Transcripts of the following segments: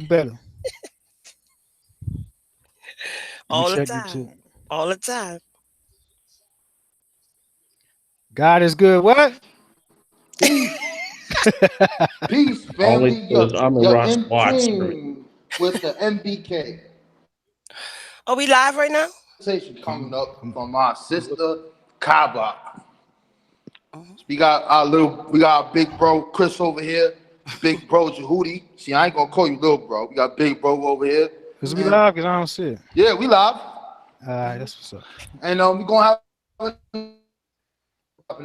better. Let me All the check time. YouTube. All the time. God is good. What? Peace, peace, Only family. because I'm a You're rock in squad street. tune with the MBK. Are we live right now? Presentation coming I'm, up I'm, from our I'm look, sister Ka Ba. Mhm. We got our big bro Chris over here, big bro Jahudi. See, I ain't gonna call you little bro. We got big bro over here, Cause we and live, cause I don't see it. yeah, we live, All right, Mhm. that's what's up. and we gonna have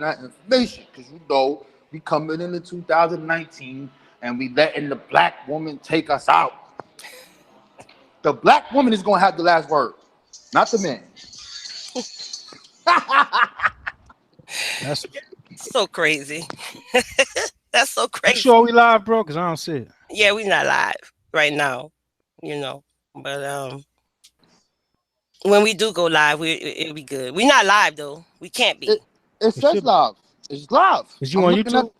that information because you know we coming into 2019 and we letting the black woman take us out. The black woman is gonna have the last word, not the man. That's So crazy. That's so you sure crazy. we live, bro? Cause I don't see it. Yeah, we not live right now, you know. But when we do go live, it'll be good. We not live though. We can't It be. it It says should. live. It's live. Is you I'm on looking at. YouTube?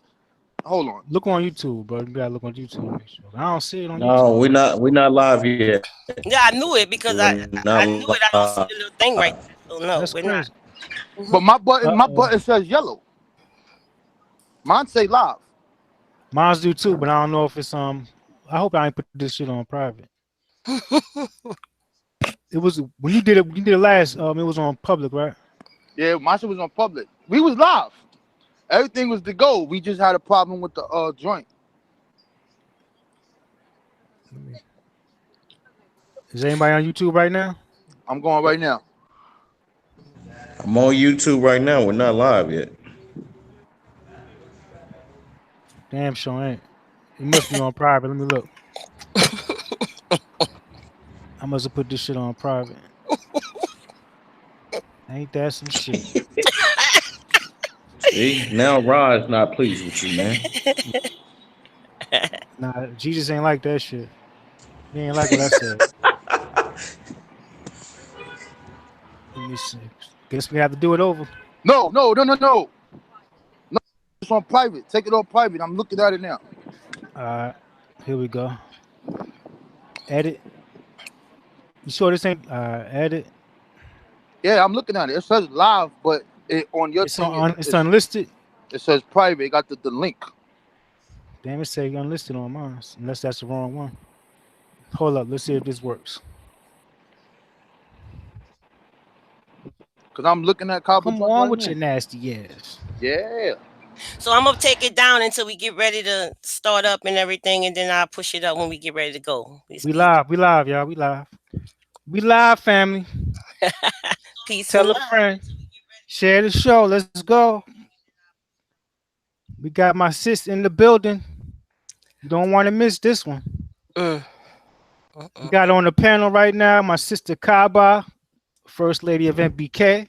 Hold on. Look on YouTube, bro. You gotta look on YouTube. Make sure. I don't see it on No, YouTube. we're not live yet. Yeah, I knew it because We're not I knew it. I live. don't see the little thing right there. So no, That's we're not. crazy. But Hmm. my Uh-oh. button says yellow. Mine say live. Mine's do too, but I don't know if it's I hope I ain't put this shit on private. It was when you did it. When you did it last. It was on public, right? Yeah, my shit was on public. We was live. Everything was to go. We just had a problem with the joint. Let me- Is anybody on YouTube right now? I'm going right now. I'm on YouTube right now. We're not live yet. Damn, sure ain't. It must be on private. Let me look. I must have put this shit on private. Ain't that some shit? See, now Rod's not pleased with you, man. Nah, Jesus ain't like that shit. He ain't like what I said. Let me see. Guess we have to do it over. No, no, no, no, no. No, it's on private. Take it on private. I'm looking at it now. All right, here we go. Edit. You sure this ain't edit? Yeah, I'm looking at it. It says live, but on your It's thing on. It's unlisted. it says private. It got the link. Damn, it say unlisted on mine. Unless that's the wrong one. Hold up. Let's see if this works. Cause I'm looking at Copper Come joint on right with your now. nasty ass. Yeah. So I'm gonna take it down until we get ready to start up and everything, and then I'll push it up when we get ready to go. We live. We live, y'all. We live. We live, family. Peace and Tell a love. friend. Share the show. Let's go. We got my sis in the building. You don't want to miss this one. Mm. We got on the panel right now my sister Ka Ba, First Lady of MBK,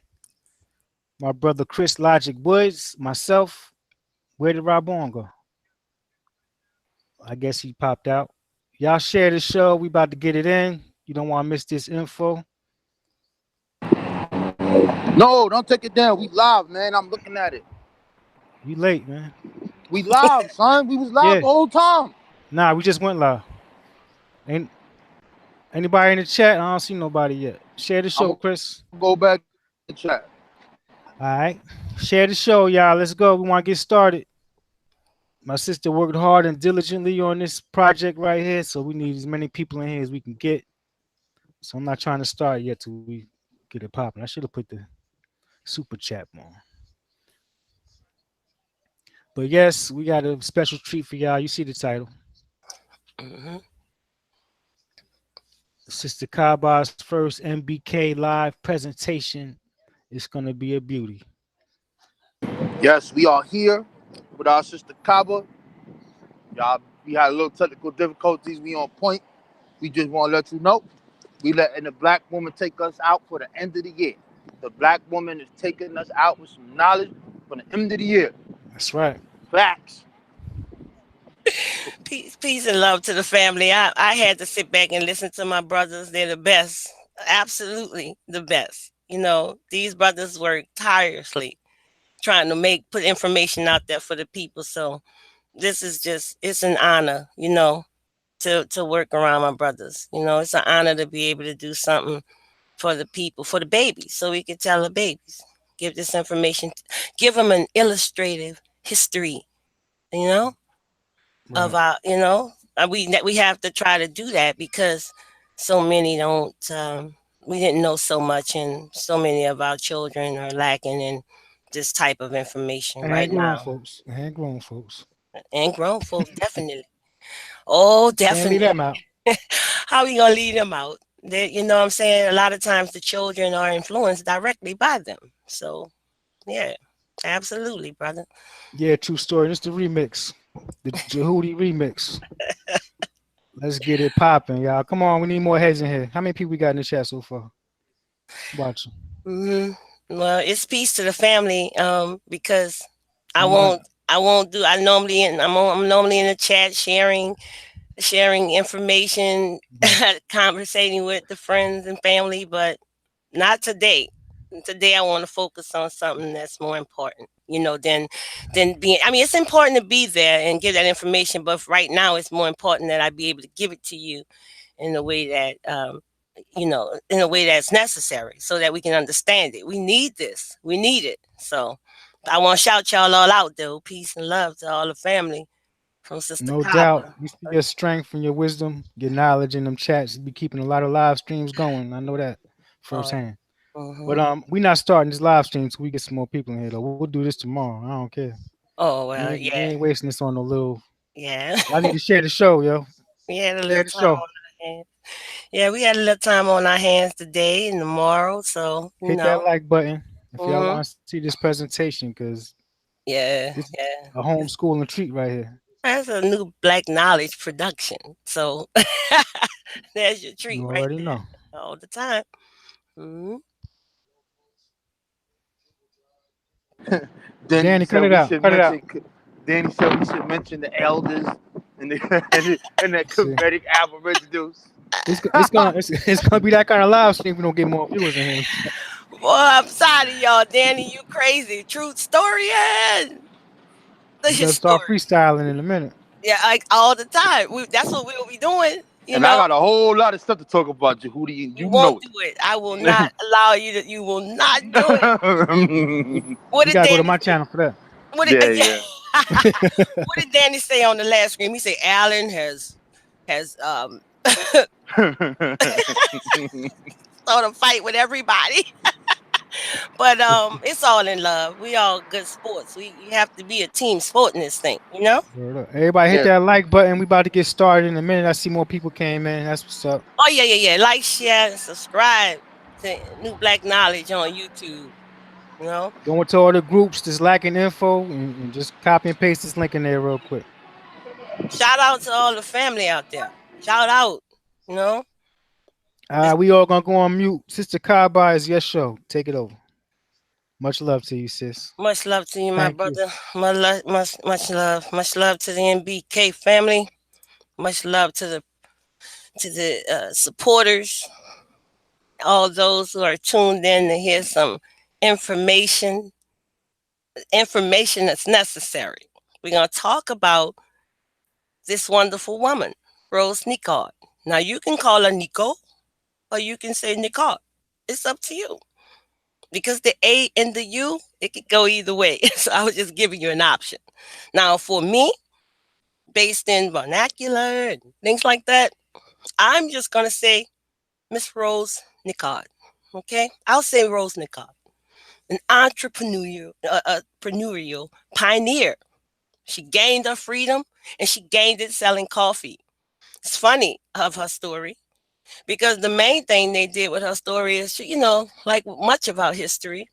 my brother Chris Logic Woods, myself. Where did Robon go? I guess he popped out. Y'all share the show. We about to get it in. You don't want to miss this info. No, don't take it down. We live, man. I'm looking at it. You late, man. We live, son. We was live Yeah. the whole time. Nah, we just went live. Ain't anybody in the chat? I don't see nobody yet. Share the I'm show, gonna Chris. go back to the chat. All right. Share the show, y'all. Let's go. We want to get started. My sister worked hard and diligently on this project right here, so we need as many people in here as we can get. So I'm not trying to start yet till we get it popping. I should have put the super chat on. But yes, we got a special treat for y'all. You see the title. Hmm. Sister Kaba's first MBK live presentation. It's gonna be a beauty. Yes, we are here with our sister Kaba. Y'all, we had a little technical difficulties. We on point. We just want to let you know. We letting the black woman take us out for the end of the year. The black woman is taking us out with some knowledge for the end of the year. That's right. Facts. Peace and love to the family. I had to sit back and listen to my brothers. They're the best. Absolutely the best. You know, these brothers work tirelessly trying to put information out there for the people. So this is just it's an honor, you know, to work around my brothers. You know, it's an honor to be able to do something for the people, for the babies, so we can tell the babies, give this information, give them an illustrative history, you know, of Right. our, you know, we have to try to do that because so many don't. We didn't know so much, and so many of our children are lacking in this type of information right And grown now. folks. And grown folks. And grown folks, definitely. Oh, Can't leave definitely. them out. How we gonna lead them out? They, you know what I'm saying? A lot of times the children are influenced directly by them. So yeah, absolutely, brother. Yeah, true story. This the remix. The Jehudi remix. Let's get it popping, y'all. Come on, we need more heads in here. How many people we got in the chat so far? Watch. hmm Well, it's peace to the family. Because I No doubt. won't, I won't do. I normally, I'm normally in the chat sharing information, Right. conversating with the friends and family, but not today. Today I want to focus on something that's more important, you know, than being, I mean, it's important to be there and give that information, but right now it's more important that I be able to give it to you in a way that you know, in a way that's necessary so that we can understand it. We need this. We need it. So I want to shout y'all all out though. Peace and love to all the family from Sister No doubt. Kaba. We see your strength and your wisdom, your knowledge in them chats. You be keeping a lot of live streams going. I know that Oh, firsthand. mm-hmm. But we not starting this live stream till we get some more people in here though. We'll do this tomorrow. I don't care. Oh We well, ain't, we yeah, ain't wasting this on no little. yeah. Y'all need to share the show, yo. We had a little Share the time on show. our hands. Yeah, we had a little time on our hands today and tomorrow. So, you Hit that know. like button if y'all hmm want to see this presentation, because Yeah, this is yeah. a homeschooling treat right here. That's a new Black Knowledge production. So there's your treat You right already know. there all the time. hmm Then Danny, cut said it we out. should Cut it out. mention. Danny said we should mention the elders and the and the See, Kemetic Aboriginals. it's gonna be that kind of live stream if we don't get more viewers in here. Boy, I'm sorry, y'all. Danny, you crazy. Truth story and the We're gonna start story. freestyling in a minute. Yeah, like all the time. That's what we'll be doing, you And I know. got a whole lot of stuff to talk about, Jehudi, and You you know won't do it. I will not it. allow you to. You will not do it. What You did gotta go to Danny my say? channel for that. What did yeah, yeah. what did Danny say on the last screen? He said Alan has started a fight with everybody. But it's all in love. We all good sports. We You have to be a team sport in this thing, you know? Word up. Everybody hit Yeah. that like button. We about to get started in a minute. I see more people came in. That's what's up. Oh yeah, yeah, yeah. Like, share, and subscribe to New Black Knowledge on YouTube. You know? Go into all the groups that's lacking info and just copy and paste this link in there real quick. Shout out to all the family out there. Shout out. You know? It's We all gonna go on mute. Sister Ka Ba is your show. Take it over. Much love to you, sis. much love to you, my Thank you. brother. Much love. Much love to the NBK family. Much love to the supporters, all those who are tuned in to hear some information, information that's necessary. We're gonna talk about this wonderful woman, Rose Nicaud. Now you can call her Nico, or you can say Nicaud. It's up to you. Because the A and the U, it could go either way. So I was just giving you an option. Now, for me, based in vernacular and things like that, I'm just going to say Miss Rose Nicaud. Okay? I'll say Rose Nicaud, an entrepreneurial pioneer. She gained her freedom and she gained it selling coffee. It's funny of her story because the main thing they did with her story is, you know, like much of our history,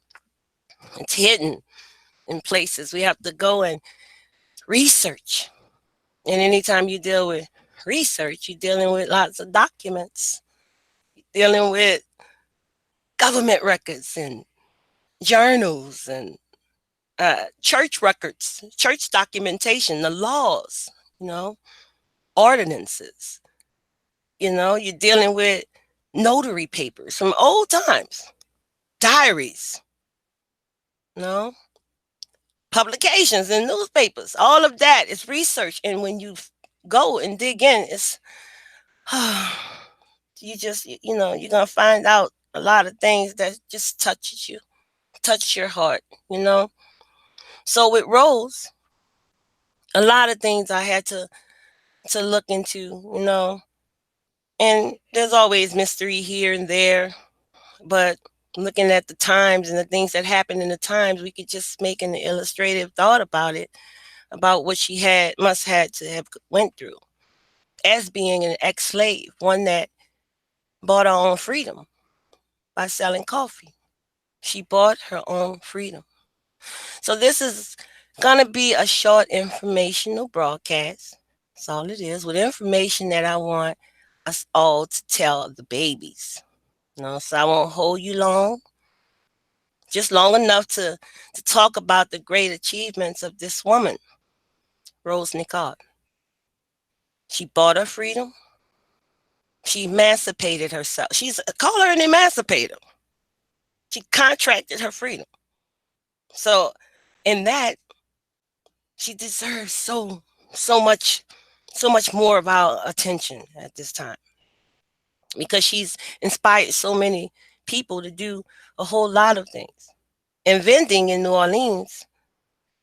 it's hidden in places. We have to go and research. And anytime you deal with research, you're dealing with lots of documents, dealing with government records and journals and church records, church documentation, the laws, you know, ordinances. You know, you're dealing with notary papers from old times, diaries, you know, publications and newspapers. All of that is research. And when you go and dig in. It's you're gonna find out a lot of things that just touch your heart, you know. So with Rose, a lot of things I had to look into, you know, and there's always mystery here and there, but looking at the times and the things that happened in the times, we could just make an illustrative thought about it, about what she must had to have went through as being an ex-slave, one that bought her own freedom by selling coffee. She bought her own freedom. So this is gonna be a short informational broadcast. That's all it is, with information that I want us all to tell the babies. You know, so I won't hold you long, just long enough to talk about the great achievements of this woman, Rose Nicaud. She bought her freedom. She emancipated herself. Call her an emancipator. She contracted her freedom. So in that, she deserves so much more of our attention at this time, because she's inspired so many people to do a whole lot of things. And vending in New Orleans,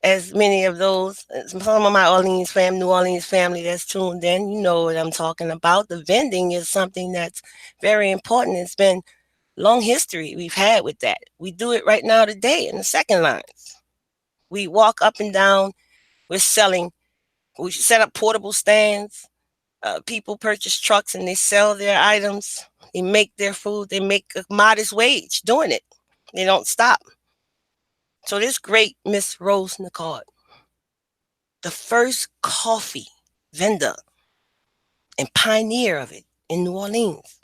as many of those, some of my New Orleans family that's tuned in, you know what I'm talking about. The vending is something that's very important. It's been long history we've had with that. We do it right now today in the second lines. We walk up and down, we're selling, we set up portable stands. People purchase trucks and they sell their items. They make their food. They make a modest wage doing it. They don't stop. So this great Miss Rose Nicaud, the first coffee vendor and pioneer of it in New Orleans.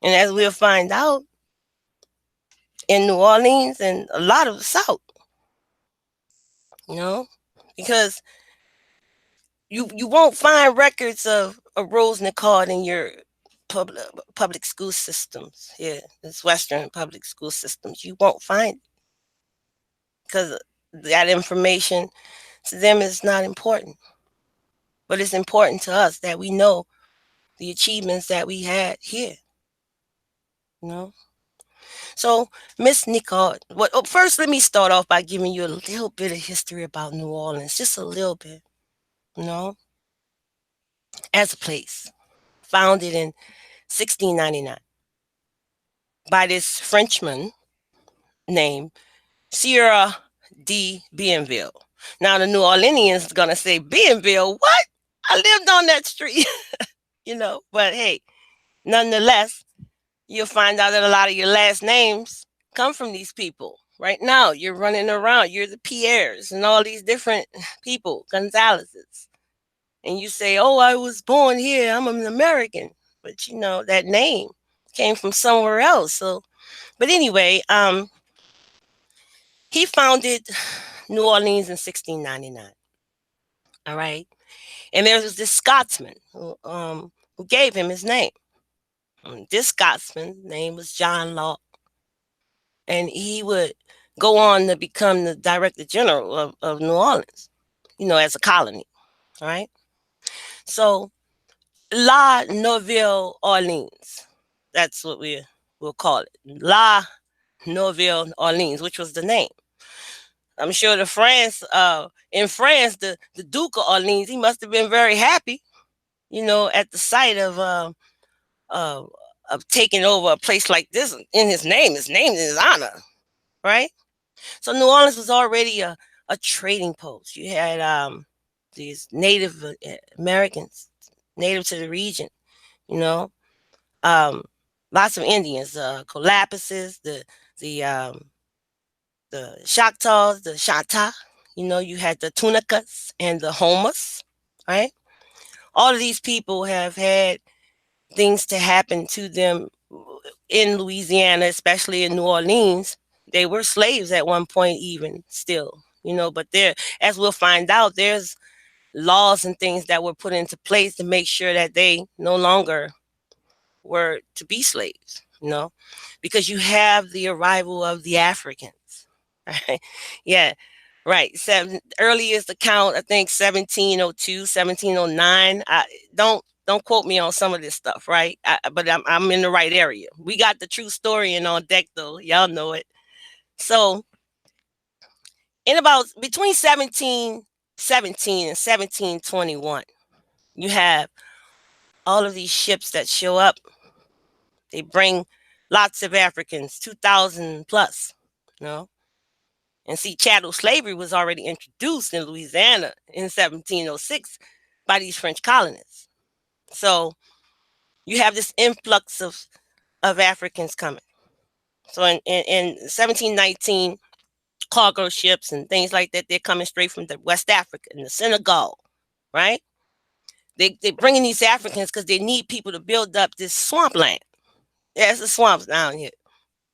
And as we'll find out, in New Orleans and a lot of the South, you know, because you won't find records of Rose Nicaud in your public school systems. Yeah, this Western public school systems. You won't find, because that information to them is not important. But it's important to us that we know the achievements that we had here. You know? So, Miss Nicaud, first let me start off by giving you a little bit of history about New Orleans, just a little bit, you know, as a place founded in 1699 by this Frenchman named Sierra de Bienville. Now, the New Orleanians are going to say, Bienville, what? I lived on that street, you know, but hey, nonetheless, you'll find out that a lot of your last names come from these people. Right now, you're running around, you're the Pierres and all these different people, Gonzalez's. And you say, oh, I was born here, I'm an American. But you know, that name came from somewhere else. So, but anyway, he founded New Orleans in 1699. All right. And there was this Scotsman who gave him his name. This Scotsman's name was John Locke. And he would go on to become the Director General of New Orleans, you know, as a colony. All right. So La Nouvelle Orleans, that's what we'll call it. La Nouvelle Orleans, which was the name. I'm sure in France, the Duke of Orleans, he must have been very happy, you know, at the sight of taking over a place like this in his name. His name in his honor, right? So New Orleans was already a trading post. You had these Native Americans, native to the region, you know, lots of Indians, Colapises, the Choctaws, the Chata. You know, you had the Tunicas and the Homas, right? All of these people have had things to happen to them in Louisiana, especially in New Orleans. They were slaves at one point, even still, you know, but as we'll find out, there's laws and things that were put into place to make sure that they no longer were to be slaves, you know, because you have the arrival of the Africans, right? Yeah. Right. Earliest account, I think 1702, 1709. Don't quote me on some of this stuff, right? But I'm in the right area. We got the true story in on deck though. Y'all know it. So in about between 1717 and 1721, you have all of these ships that show up. They bring lots of Africans, 2,000 plus, you know. And see, chattel slavery was already introduced in Louisiana in 1706 by these French colonists. So you have this influx of Africans coming. So in 1719, cargo ships and things like that, they're coming straight from the West Africa and the Senegal, right? They're bringing these Africans because they need people to build up this swampland. There's the swamps down here,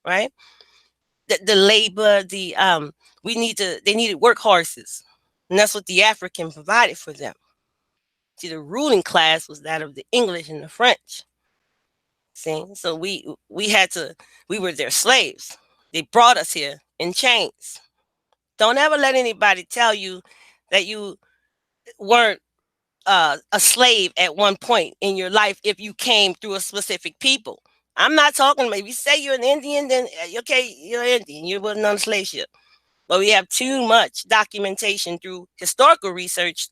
right? The labor, they needed workhorses. And that's what the African provided for them. See, the ruling class was that of the English and the French. See, so we were their slaves. They brought us here in chains. Don't ever let anybody tell you that you weren't a slave at one point in your life if you came through a specific people. I'm not talking about if you say you're an Indian, then okay, you're Indian. You wasn't on a slave ship. But we have too much documentation through historical research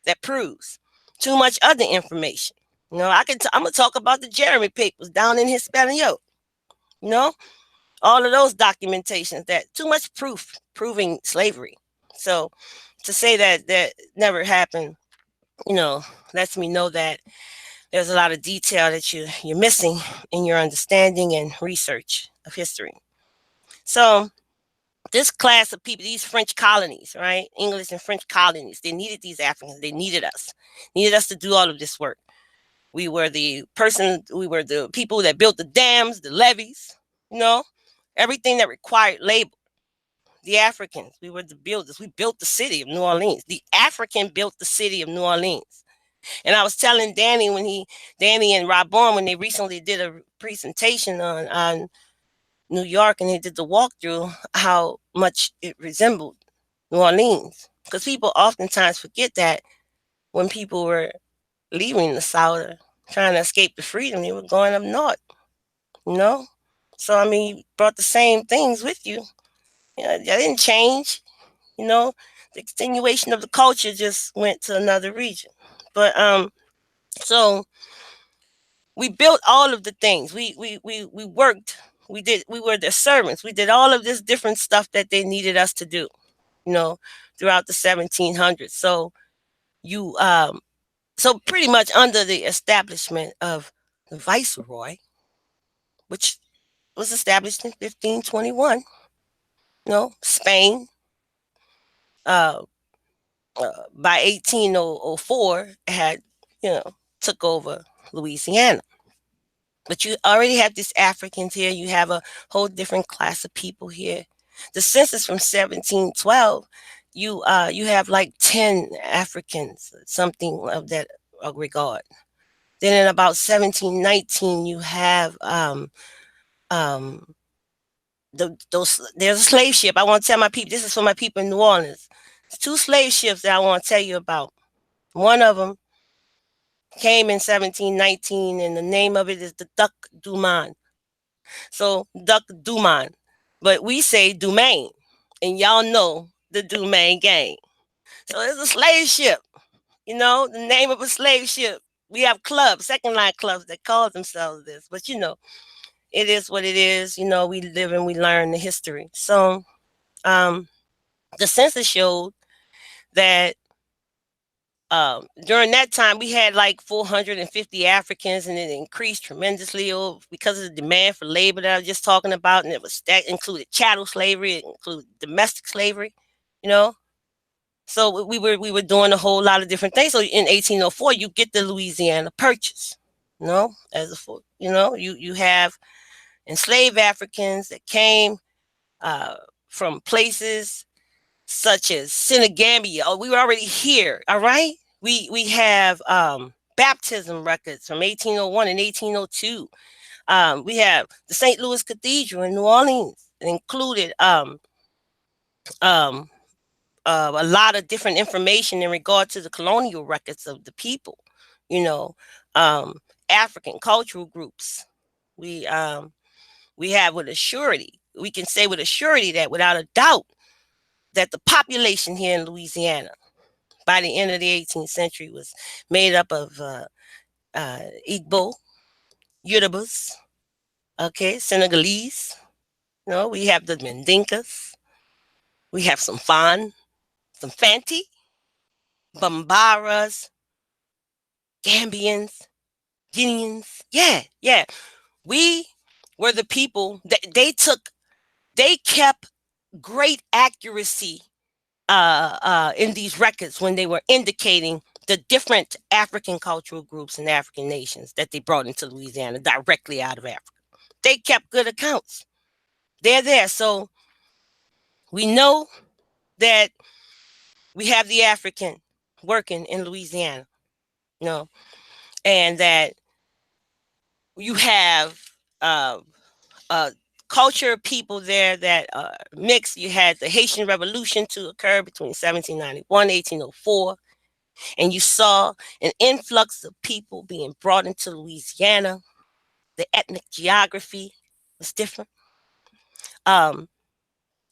that proves too much other information. You know, I'm gonna talk about the Jeremy papers down in Hispaniola. You know, all of those documentations that too much proof proving slavery. So to say that that never happened, you know, lets me know that there's a lot of detail that you're missing in your understanding and research of history. So this class of people, these French colonies, right? English and French colonies, they needed these Africans. They needed us to do all of this work. We were the people that built the dams, the levees, you know, everything that required labor. The Africans, we were the builders. We built the city of New Orleans. The African built the city of New Orleans. And I was telling Danny and Robon, when they recently did a presentation on New York and they did the walkthrough, how much it resembled New Orleans. Because people oftentimes forget that when people were leaving the South or trying to escape the freedom, they were going up north, you know? So, I mean, you brought the same things with you. You know, that didn't change, you know? The extenuation of the culture just went to another region. But, so we built all of the things. We worked. We were their servants. We did all of this different stuff that they needed us to do, you know, throughout the 1700s. So so pretty much under the establishment of the viceroy, which was established in 1521, you know, Spain, uh, by 1804 had, you know, took over Louisiana. But you already have these Africans here. You have a whole different class of people here. The census from 1712, you have like 10 Africans, something of that regard. Then in about 1719, you have there's a slave ship. I want to tell my people, this is for my people in New Orleans. There's 2 slave ships that I want to tell you about. One of them came in 1719, and the name of it is the Duc Dumont. So Duc Dumont, but we say Dumaine, and y'all know the Dumaine gang. So it's a slave ship, you know, the name of a slave ship. We have clubs, second line clubs that call themselves this, but you know, it is what it is. You know, we live and we learn the history. So the census showed that during that time, we had like 450 Africans, and it increased tremendously because of the demand for labor that I was just talking about. And that included chattel slavery, it included domestic slavery, you know. So we were doing a whole lot of different things. So in 1804, you get the Louisiana Purchase, you know, you have enslaved Africans that came from places such as Senegambia. Oh, we were already here, all right? We have baptism records from 1801 and 1802. We have the St. Louis Cathedral in New Orleans. It included a lot of different information in regard to the colonial records of the people, you know, um, African cultural groups. We um, we have with a surety, we can say with a surety that without a doubt that the population here in Louisiana by the end of the 18th century was made up of Igbo, Yorubas, okay, Senegalese. You know, we have the Mandinkas, we have some Fan, some Fanti, Bambaras, Gambians, Guineans. Yeah, yeah. We were the people that they kept great accuracy in these records when they were indicating the different African cultural groups and African nations that they brought into Louisiana directly out of Africa. They kept good accounts. They're there. So we know that we have the African working in Louisiana, you know, and that you have uh, uh, culture people there that mixed. You had the Haitian Revolution to occur between 1791 1804, and you saw an influx of people being brought into Louisiana. The ethnic geography was different. Um,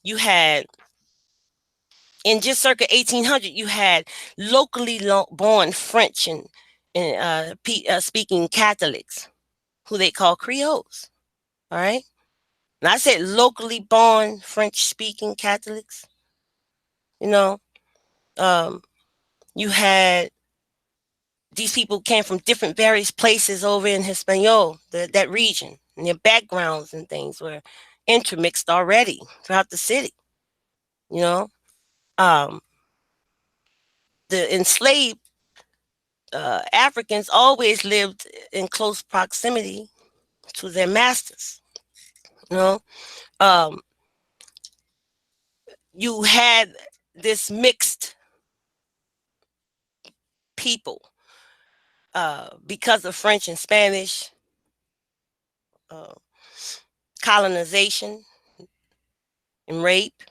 you had in just circa 1800, you had locally born French and speaking Catholics who they call Creoles. All right. And I said locally born French speaking Catholics. You know, um, you had these people came from different various places over in Hispaniola, that region, and their backgrounds and things were intermixed already throughout the city. You know, um, the enslaved Africans always lived in close proximity to their masters. You know, um, you had this mixed people because of French and Spanish uh, colonization and rape.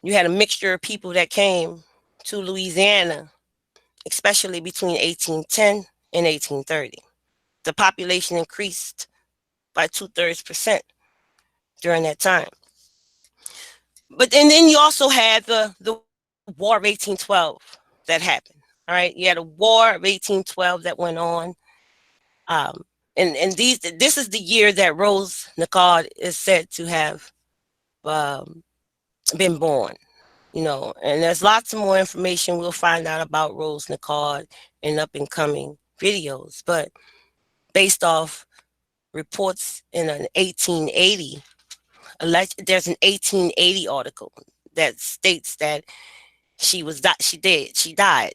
You had a mixture of people that came to Louisiana, especially between 1810 and 1830. The population increased by 2/3% during that time. But then you also had the War of 1812 that happened. All right, you had a War of 1812 that went on, um, and this is the year that Rose Nicaud is said to have um, been born. You know, and there's lots of more information we'll find out about Rose Nicaud in up and coming videos. But based off reports in an 1880, there's an 1880 article that states that she died,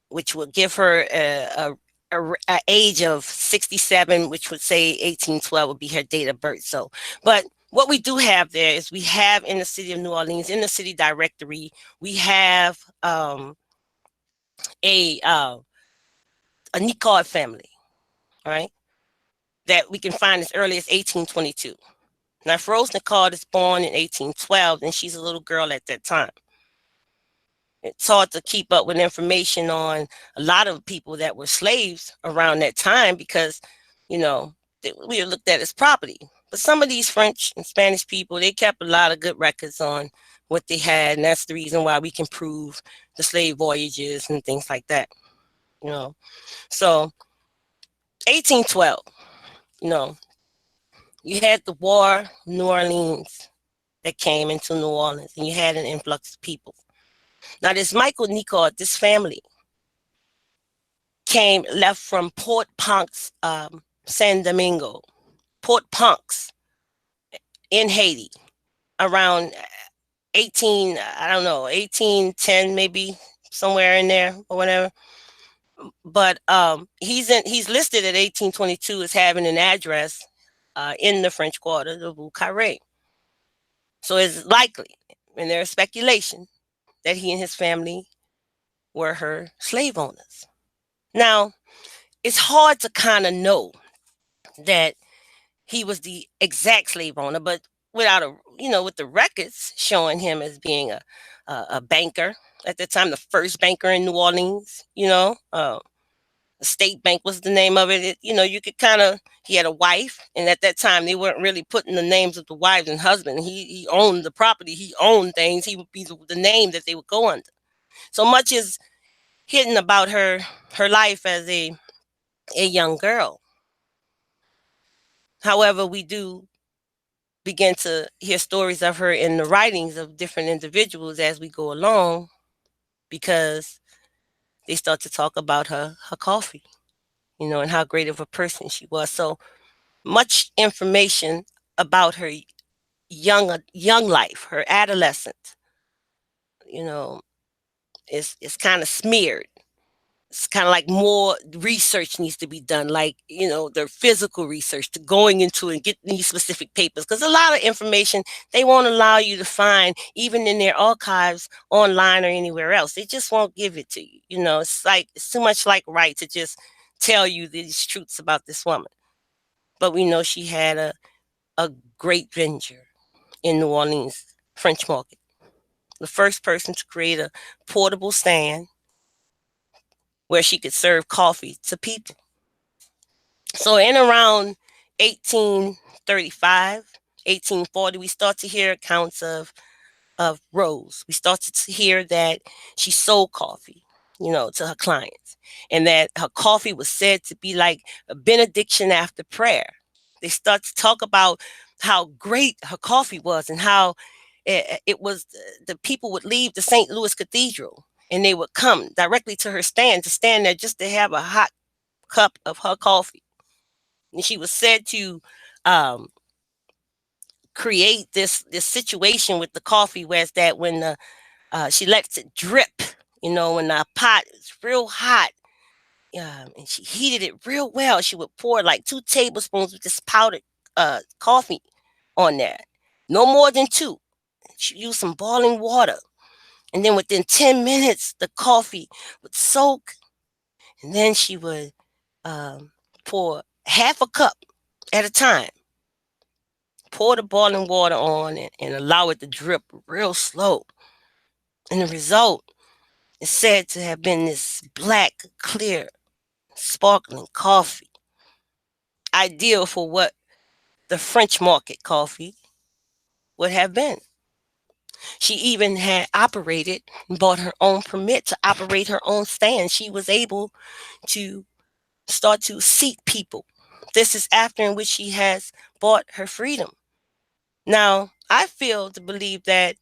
which would give her a age of 67, which would say 1812 would be her date of birth. So, but what we do have there is we have in the city of New Orleans, in the city directory, we have a uh, a NICAURD family, all right, that we can find as early as 1822. Now, if Rose Nicaud is born in 1812, then she's a little girl at that time. It's hard to keep up with information on a lot of people that were slaves around that time because, you know, we were looked at as property. But some of these French and Spanish people, they kept a lot of good records on what they had, and that's the reason why we can prove the slave voyages and things like that. You know, so 1812, you know, you had the War New Orleans that came into New Orleans, and you had an influx of people. Now, this Michael Nicaud, this family left from Port-Paunce, San Domingo, Port-Paunce in Haiti around I don't know, 1810 maybe, somewhere in there or whatever. But he's listed at 1822 as having an address in the French Quarter, the Rue Carré. So it's likely, and there's speculation, that he and his family were her slave owners. Now, it's hard to kind of know that he was the exact slave owner, but without with the records showing him as being a banker at the time, the first banker in New Orleans. The State Bank was the name of it. You could he had a wife, and at that time they weren't really putting the names of the wives and husband. He owned the property, he owned things. He would be the name that they would go under. So much is hidden about her life as a young girl. However, we do begin to hear stories of her in the writings of different individuals as we go along, because they start to talk about her coffee, and how great of a person she was. So much information about her young life, her adolescence, you know, is kind of smeared. It's kind of like more research needs to be done, like, the physical research to going into and get these specific papers, because a lot of information they won't allow you to find even in their archives online or anywhere else. They just won't give it to you. It's too much like right to just tell you these truths about this woman. But we know she had a great venture in New Orleans French Market, the first person to create a portable stand where she could serve coffee to people. So in around 1835, 1840, we start to hear accounts of Rose. We started to hear that she sold coffee, to her clients, and that her coffee was said to be like a benediction after prayer. They start to talk about how great her coffee was, and how it was. The people would leave the St. Louis Cathedral and they would come directly to her stand, to stand there just to have a hot cup of her coffee. And she was said to um, create this situation with the coffee, whereas that when she lets it drip, when the pot is real hot, and she heated it real well, she would pour like 2 tablespoons of this powdered coffee on there, no more than 2. She used some boiling water, and then within 10 minutes the coffee would soak, and then she would pour half a cup at a time, pour the boiling water on, and allow it to drip real slow. And the result is said to have been this black, clear, sparkling coffee, ideal for what the French market coffee would have been. She even had operated, bought her own permit to operate her own stand. She was able to start to seat people. This is after in which she has bought her freedom. Now, I feel to believe that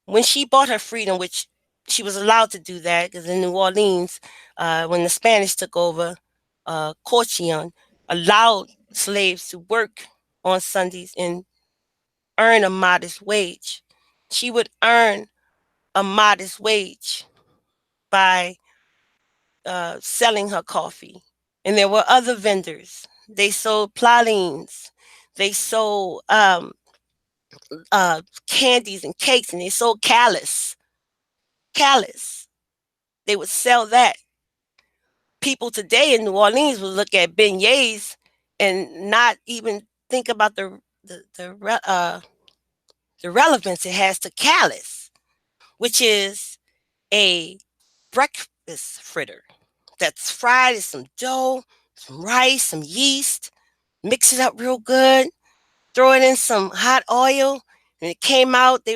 when she bought her freedom, which she was allowed to do that, because in New Orleans, when the Spanish took over, Corchion allowed slaves to work on Sundays and earn a modest wage. She would earn a modest wage by selling her coffee. And there were other vendors. They sold pralines. They sold candies and cakes, and they sold callus. Callus. They would sell that. People today in New Orleans would look at beignets and not even think about the relevance it has to callus, which is a breakfast fritter that's fried in some dough, some rice, some yeast, mix it up real good, throw it in some hot oil, and it came out.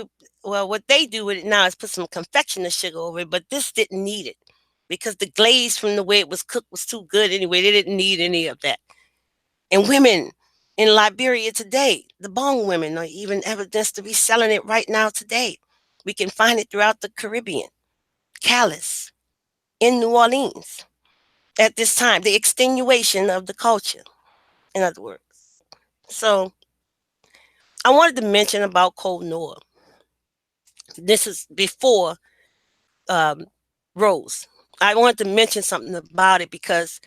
What they do with it now is put some confectioner sugar over it, but this didn't need it because the glaze from the way it was cooked was too good anyway. They didn't need any of that. And women in Liberia today, the bong women, are even evidence to be selling it right now today. We can find it throughout the Caribbean. Callus in New Orleans at this time, the extenuation of the culture, in other words. So I wanted to mention about Cold Noir. This is before um, Rose. I wanted to mention something about it because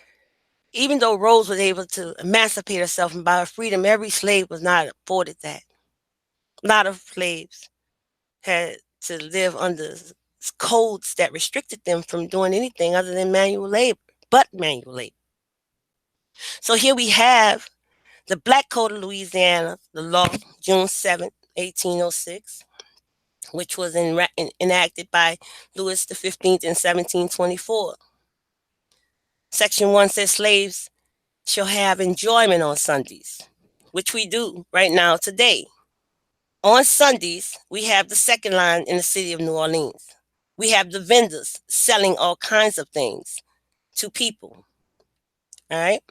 even though Rose was able to emancipate herself and buy her freedom, every slave was not afforded that. A lot of slaves had to live under codes that restricted them from doing anything other than manual labor, but manual labor. So here we have the Black Code of Louisiana, the law, June 7th, 1806, which was enacted by Louis XV in 1724. Section 1 says slaves shall have enjoyment on Sundays, which we do right now today. On Sundays, we have the second line in the city of New Orleans. We have the vendors selling all kinds of things to people. All right.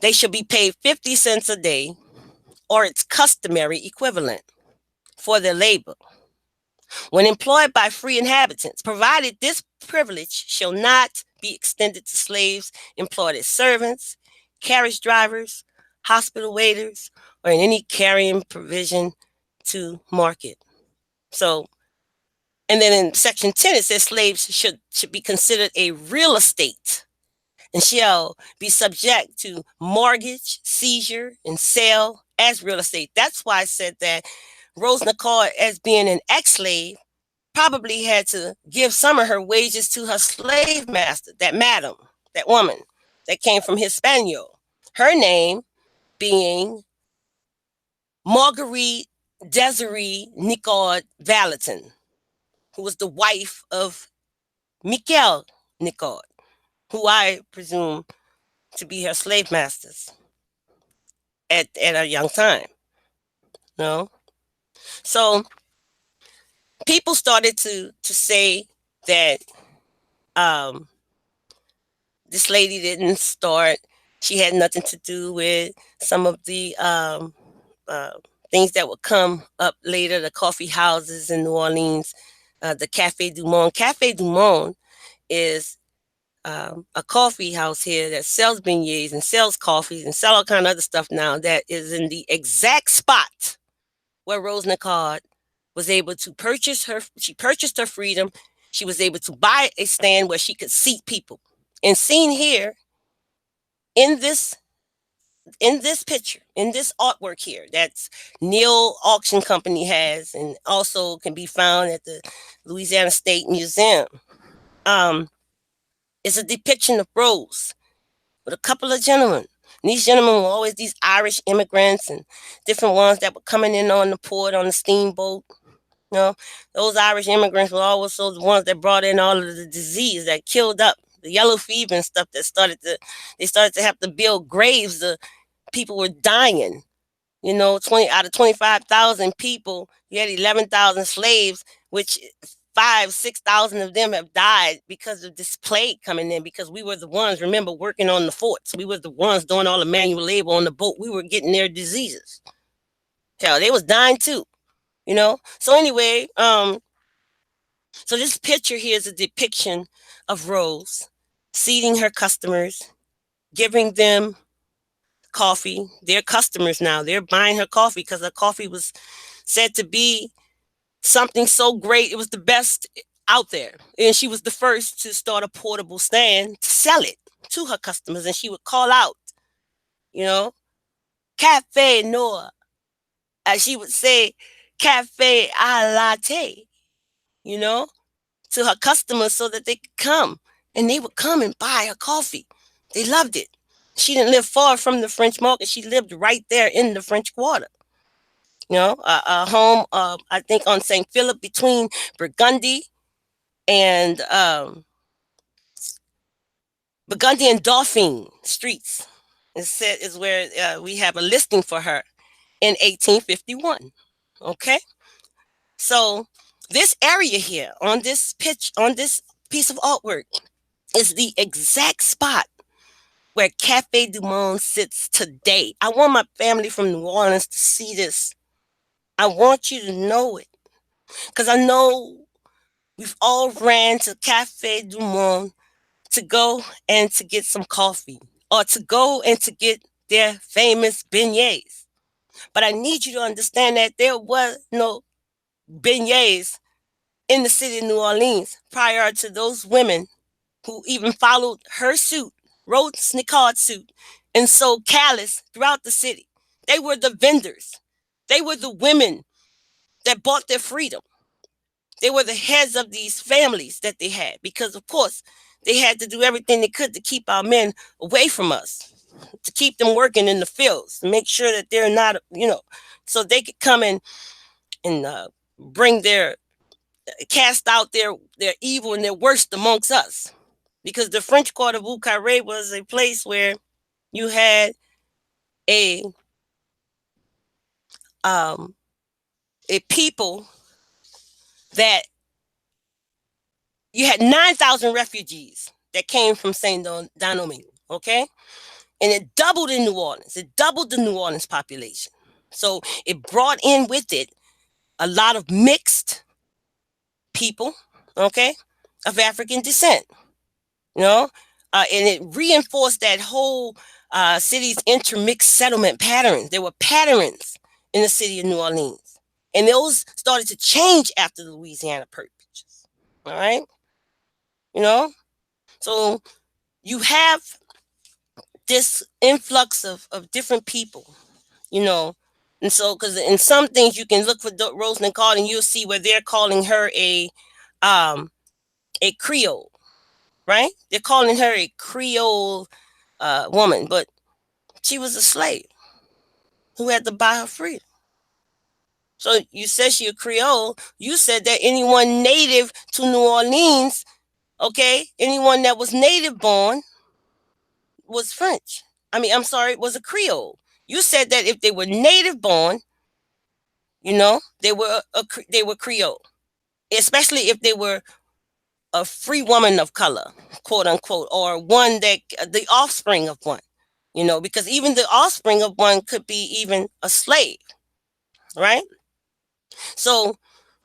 They should be paid 50 cents a day or its customary equivalent for their labor. When employed by free inhabitants, provided this privilege shall not be extended to slaves employed as servants, carriage drivers, hospital waiters, or in any carrying provision to market. So, and then in section 10, it says slaves should be considered a real estate and shall be subject to mortgage, seizure, and sale as real estate. That's why I said that Rose Nicaud, as being an ex-slave, probably had to give some of her wages to her slave master, that madam, that woman that came from Hispaniola. Her name being Marguerite Desiree Nicaud Valentin, who was the wife of Michael Nicaud, who I presume to be her slave masters at a young time. No? So people started to say that this lady didn't start, she had nothing to do with some of the things that would come up later, the coffee houses in New Orleans, the Cafe du Monde. Cafe du Monde is a coffee house here that sells beignets and sells coffees and sell all kind of other stuff now that is in the exact spot where Rose Nicaud was able to purchase her freedom. She was able to buy a stand where she could seat people. And seen here in this picture, in this artwork here, that's Neil Auction Company has, and also can be found at the Louisiana State Museum. It's a depiction of Rose with a couple of gentlemen. And these gentlemen were always these Irish immigrants and different ones that were coming in on the port on the steamboat. You know, those Irish immigrants were also the ones that brought in all of the disease that killed up the yellow fever and stuff that they started to have to build graves. The people were dying. You know, 20 out of 25,000 people, you had 11,000 slaves, which 6,000 of them have died because of this plague coming in, because we were the ones, remember, working on the forts. We were the ones doing all the manual labor on the boat. We were getting their diseases. Hell, they was dying too, you know? So anyway, so this picture here is a depiction of Rose seating her customers, giving them coffee. They're customers now. They're buying her coffee because her coffee was said to be something so great. It was the best out there. And she was the first to start a portable stand to sell it to her customers. And she would call out, you know, Cafe Noir. As she would say, Cafe a latte, you know, to her customers so that they could come. And they would come and buy her coffee. They loved it. She didn't live far from the French market. She lived right there in the French Quarter. You know, a home, I think, on St. Philip between Burgundy and Dauphine streets. Is where we have a listing for her in 1851. Okay, so this area here on this piece of artwork is the exact spot where Cafe du Monde sits today. I want my family from New Orleans to see this. I want you to know it, because I know we've all ran to Cafe du Monde to go and to get some coffee, or to go and to get their famous beignets. But I need you to understand that there was no beignets in the city of New Orleans prior to those women who even followed her suit, Rose Nicaud's suit, and sold callous throughout the city. They were the vendors. They were the women that bought their freedom. They were the heads of these families that they had, because, of course, they had to do everything they could to keep our men away from us, to keep them working in the fields, to make sure that they're not, you know, so they could come in and bring their cast out their evil and their worst amongst us, because the French Quarter of Carré was a place where you had a people that you had 9,000 refugees that came from Saint Domingue, okay, and it doubled in New Orleans. It doubled the New Orleans population, so it brought in with it a lot of mixed people, okay, of African descent, you know, and it reinforced that whole city's intermixed settlement patterns. There were patterns in the city of New Orleans, and those started to change after the Louisiana Purges. All right, you know, so you have this influx of different people, you know, and so because in some things you can look for Rose Nicaud and you'll see where they're calling her a Creole, right? They're calling her a Creole woman, but she was a slave who had to buy her freedom. So you said she a Creole. You said that anyone native to New Orleans, okay, anyone that was native born was French. I'm sorry, was a Creole. You said that if they were native born, you know, they were Creole, especially if they were a free woman of color, quote unquote, or one that the offspring of one, you know, because even the offspring of one could be even a slave, right? So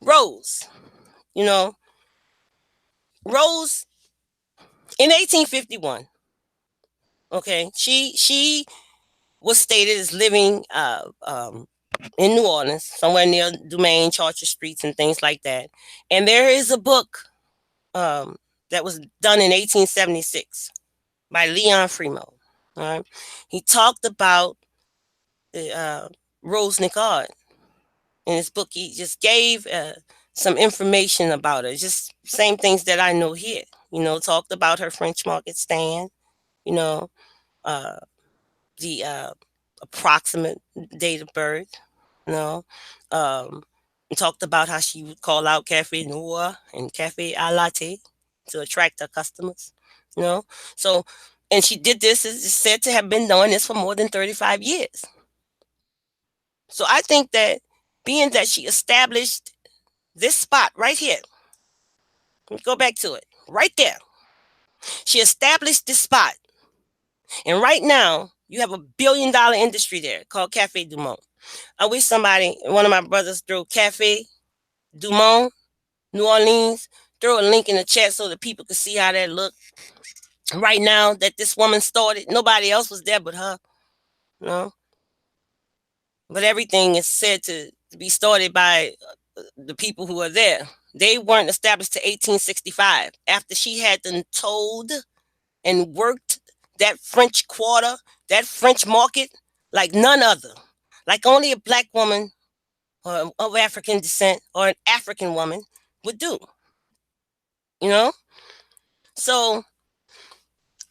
Rose, you know, Rose in 1851, okay, she was stated as living in New Orleans, somewhere near Dumaine, Chartres Streets, and things like that. And there is a book that was done in 1876 by Leon Fremo. Right? He talked about Rose Nicaud in his book. He just gave some information about her, just same things that I know here. You know, talked about her French market stand. You know, the approximate date of birth. You know, talked about how she would call out Cafe Noir and Cafe a Latte to attract her customers. You know, so and she did this, is said to have been doing this for more than 35 years. So I think that being that she established this spot right here, let me go back to it, right there. She established this spot. And right now, you have $1 billion industry there called Cafe du Monde. I wish somebody, one of my brothers, threw Cafe du Monde, New Orleans, throw a link in the chat so that people could see how that looked. Right now that this woman started, nobody else was there but her. You know? But everything is said to be started by the people who are there. They weren't established to 1865. After she had them told and worked that French Quarter, that French market, like none other. Like only a black woman or of African descent or an African woman would do. You know? So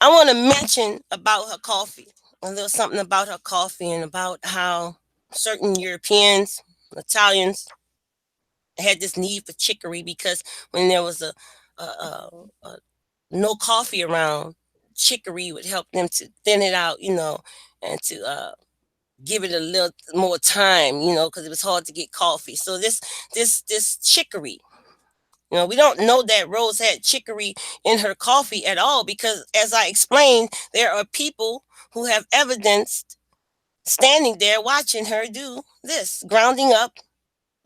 I want to mention about her coffee. There was something about her coffee and about how certain Europeans, Italians, had this need for chicory because when there was a no coffee around, chicory would help them to thin it out, you know, and to give it a little more time, you know, because it was hard to get coffee. So this chicory, you know, we don't know that Rose had chicory in her coffee at all because, as I explained, there are people who have evidenced standing there watching her do this, grounding up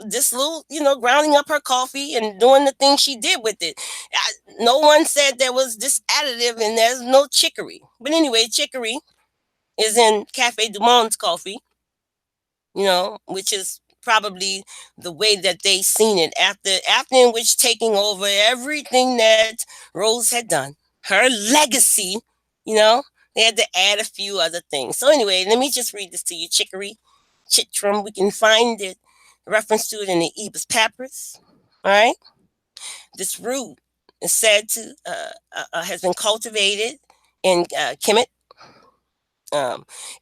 this little, you know, grounding up her coffee and doing the thing she did with it. No one said there was this additive and there's no chicory. But anyway, chicory is in Cafe du Monde's coffee, you know, which is probably the way that they seen it after in which taking over everything that Rose had done, her legacy, you know, they had to add a few other things. So anyway, let me just read this to you. Chicory, chitrum, we can find it, reference to it in the Ebers Papyrus. All right. This root is said to has been cultivated in Kemet.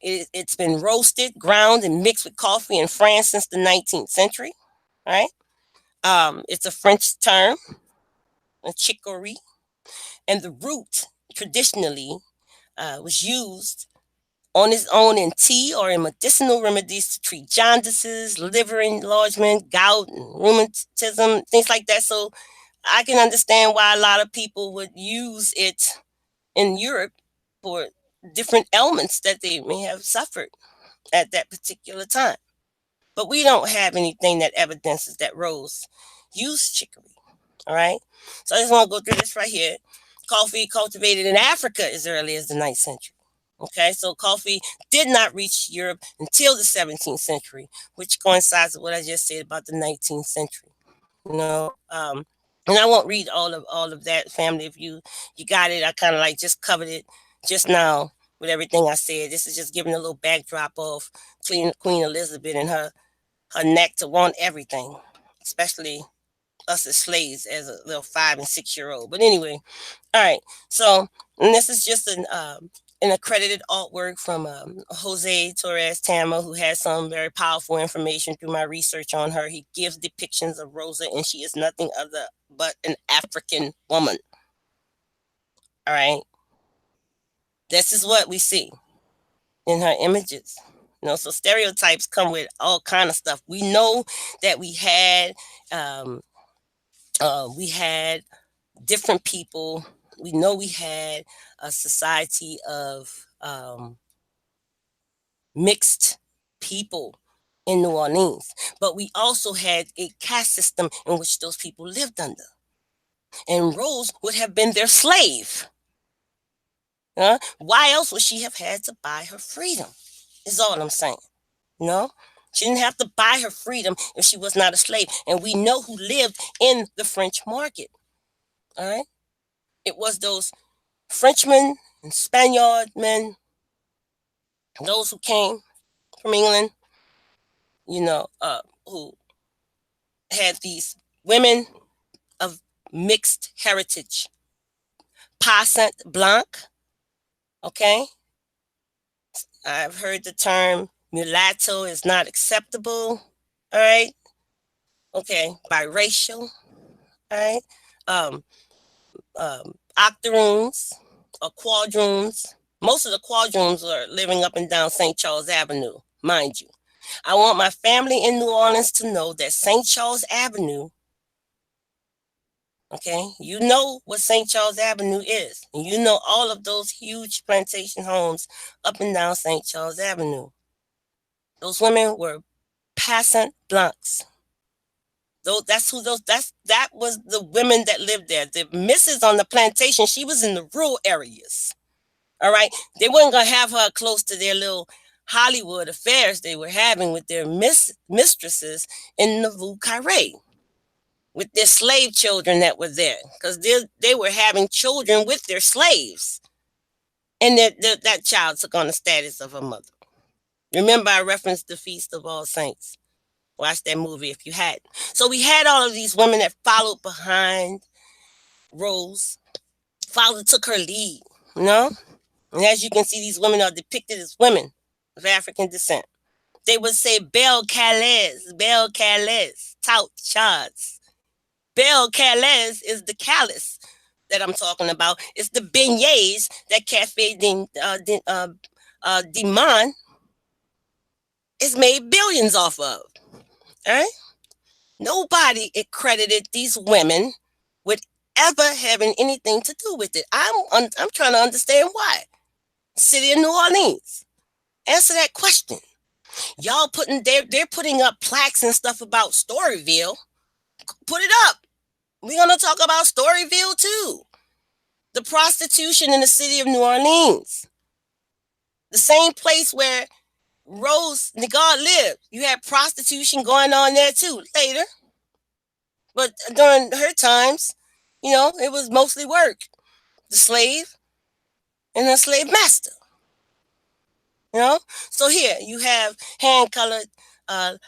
It's been roasted, ground, and mixed with coffee in France since the 19th century. Right. It's a French term, a chicory, and the root traditionally was used on its own in tea or in medicinal remedies to treat jaundices, liver enlargement, gout, and rheumatism, things like that. So I can understand why a lot of people would use it in Europe for different ailments that they may have suffered at that particular time. But we don't have anything that evidences that Rose used chicory. All right. So I just want to go through this right here. Coffee cultivated in Africa as early as the 9th century. Okay, so coffee did not reach Europe until the 17th century, which coincides with what I just said about the 19th century. And I won't read all of that, family. If you got it, I kind of like just covered it just now with everything I said. This is just giving a little backdrop of Queen Elizabeth and her neck to want everything, especially us as slaves as a little 5 and 6-year-old. But anyway, all right. So, and this is just an accredited artwork from Jose Torres Tama, who has some very powerful information through my research on her. He gives depictions of Rosa, and she is nothing other but an African woman. All right. This is what we see in her images. So stereotypes come with all kind of stuff. We know that we had different people. We know we had a society of mixed people in New Orleans, but we also had a caste system in which those people lived under. And Rose would have been their slave. Why else would she have had to buy her freedom? Is all I'm saying. She didn't have to buy her freedom if she was not a slave. And we know who lived in the French market. All right. It was those Frenchmen and Spaniard men, those who came from England, who had these women of mixed heritage. Passant blanc. Okay. I've heard the term mulatto is not acceptable. All right. Okay. Biracial. All right. Octoroons or quadroons. Most of the quadroons are living up and down St. Charles Avenue, mind you. I want my family in New Orleans to know that St. Charles Avenue, okay, you know what St. Charles Avenue is. And you know all of those huge plantation homes up and down St. Charles Avenue. Those women were passant blancs. That was the women that lived there. The missus on the plantation, she was in the rural areas. All right. They weren't going to have her close to their little Hollywood affairs they were having with their mistresses in Nouveau Carré, with their slave children that were there, because they were having children with their slaves. And that child took on the status of a mother. Remember, I referenced the Feast of All Saints. Watch that movie if you hadn't. So we had all of these women that followed behind Rose, took her lead, And as you can see, these women are depicted as women of African descent. They would say Belle Calais, tout chards. Belle Calais is the callus that I'm talking about. It's the beignets that Cafe de Monde is made billions off of. All right? Nobody accredited these women with ever having anything to do with it. I'm trying to understand why. City of New Orleans. Answer that question. Y'all they're putting up plaques and stuff about Storyville. Put it up. We're gonna talk about Storyville too. The prostitution in the city of New Orleans. The same place where Rose Nicaud lived. You had prostitution going on there too later. But during her times, it was mostly work. The slave and the slave master. So here you have hand-colored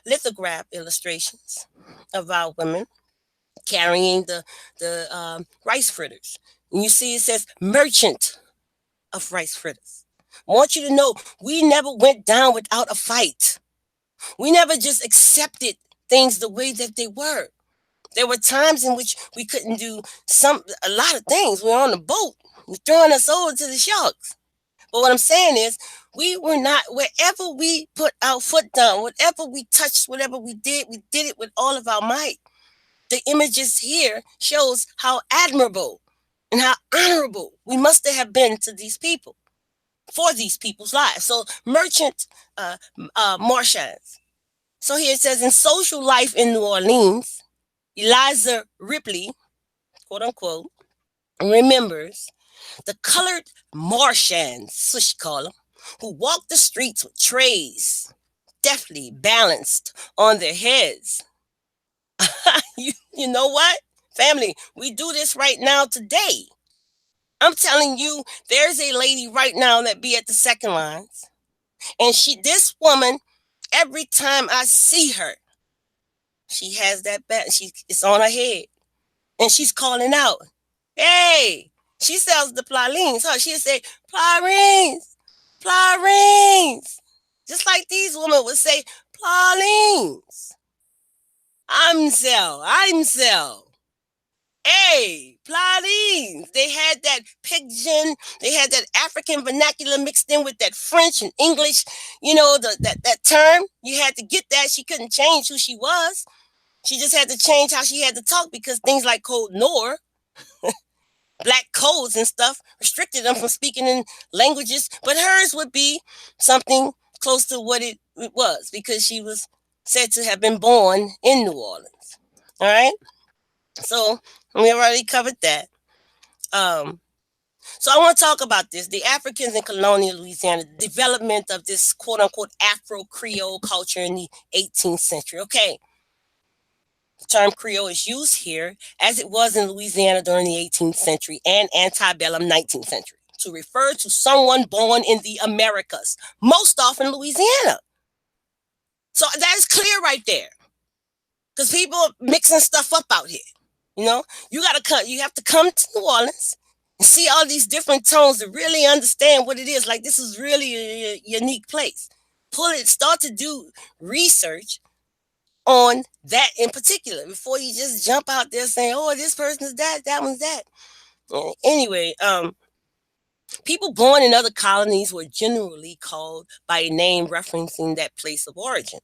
lithograph illustrations of our women carrying the rice fritters. And you see it says merchant of rice fritters. I want you to know we never went down without a fight. We never just accepted things the way that they were. There were times in which we couldn't do a lot of things. We were on the boat, we're throwing us over to the sharks. But what I'm saying is, we were not, wherever we put our foot down, whatever we touched, whatever we did it with all of our might. The images here shows how admirable and how honorable we must have been to these people, for these people's lives. So merchant marchands. So here it says, in social life in New Orleans, Eliza Ripley, quote unquote, remembers the colored marchands, so she call them, who walked the streets with trays deftly balanced on their heads. You know what, family? We do this right now today. I'm telling you, there's a lady right now that be at the second lines, and this woman, every time I see her, she has that it's on her head, and she's calling out, "Hey!" She sells the pralines. She'll say, "Pralines, pralines," just like these women would say, "Pralines." I'm sell. Hey, pralines. They had that pidgin, they had that African vernacular mixed in with that French and English, that term. You had to get that. She couldn't change who she was. She just had to change how she had to talk, because things like Code Nor, black codes and stuff, restricted them from speaking in languages. But hers would be something close to what it was, because she was said to have been born in New Orleans. All right. So we already covered that. So I want to talk about this, the Africans in colonial Louisiana, the development of this quote unquote Afro-Creole culture in the 18th century. Okay. The term Creole is used here, as it was in Louisiana during the 18th century and antebellum 19th century, to refer to someone born in the Americas, most often Louisiana. So that is clear right there, because people are mixing stuff up out here. You have to come to New Orleans and see all these different tones to really understand what it is. Like, this is really a unique place. Start to do research on that in particular before you just jump out there saying, "Oh, this person is that one's that." Anyway, people born in other colonies were generally called by a name referencing that place of origin.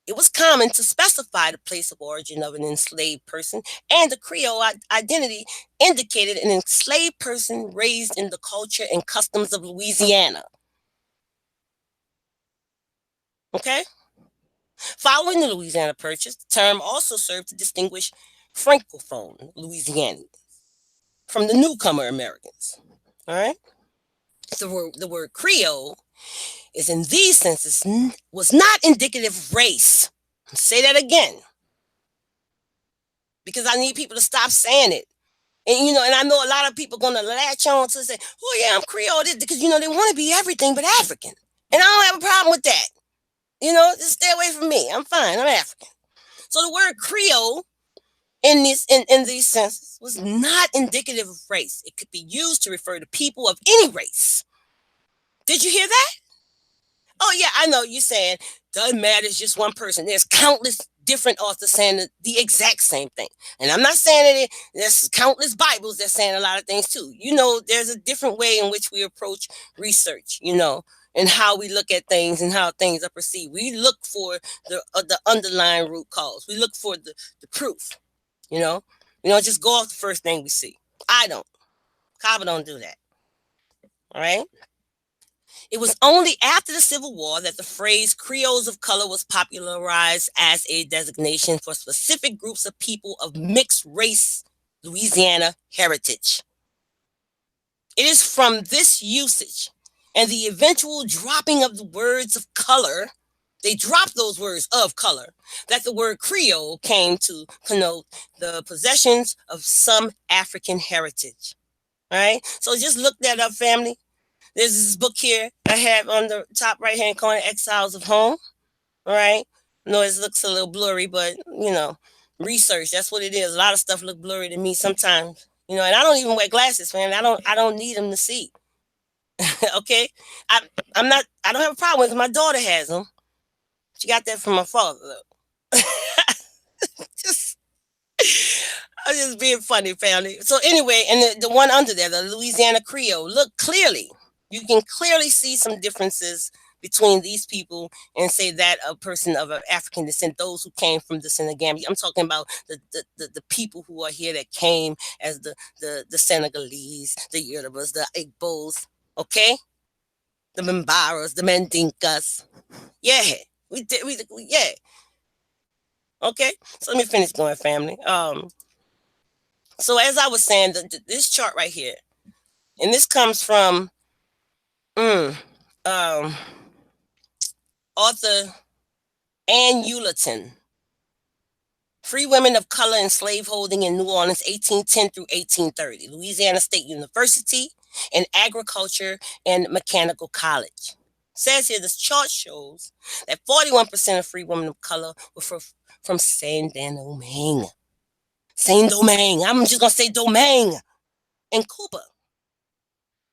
It was common to specify the place of origin of an enslaved person, and the Creole identity indicated an enslaved person raised in the culture and customs of Louisiana. Okay? Following the Louisiana Purchase, the term also served to distinguish Francophone Louisianians from the newcomer Americans. All right? The word Creole is in these senses was not indicative of race. I'll say that again, because I need people to stop saying it. And and I know a lot of people gonna latch on to say, "Oh yeah, I'm Creole," because they want to be everything but African. And I don't have a problem with that. Just stay away from me. I'm fine. I'm African. So the word Creole in these senses was not indicative of race. It could be used to refer to people of any race. Did you hear that? Oh yeah, I know you're saying doesn't matter, it's just one person. There's countless different authors saying the exact same thing. And I'm not saying that there's countless Bibles that's saying a lot of things too. There's a different way in which we approach research, and how we look at things and how things are perceived. We look for the underlying root cause. We look for the proof, We don't just go off the first thing we see. I don't. Kaba don't do that. All right? It was only after the Civil War that the phrase Creoles of color was popularized as a designation for specific groups of people of mixed race Louisiana heritage. It is from this usage and the eventual dropping of the words of color, they dropped those words of color, that the word Creole came to connote the possessions of some African heritage. All right? So just look that up, family. There's this book here I have on the top right-hand corner, Exiles of Home. All right? I know it looks a little blurry, but, research, that's what it is. A lot of stuff look blurry to me sometimes. And I don't even wear glasses, man. I don't need them to see. Okay? I don't have a problem with it. My daughter has them. She got that from my father, though. I'm just being funny, family. So anyway, and the one under there, the Louisiana Creole, look clearly. You can clearly see some differences between these people and say that a person of African descent, those who came from the Senegambia. I'm talking about the people who are here that came as the Senegalese, the Yorubas, the Igbos, okay? The Mimbaras, the Mandinkas. Yeah. We did yeah. Okay. So let me finish going, family. So as I was saying, this chart right here, and this comes from author Ann Ulerton, Free Women of Color and Slaveholding in New Orleans, 1810 through 1830, Louisiana State University, and Agriculture and Mechanical College. Says here, this chart shows that 41% of free women of color were from Saint-Domingue. Saint-Domingue. I'm just going to say Domingue in Cuba.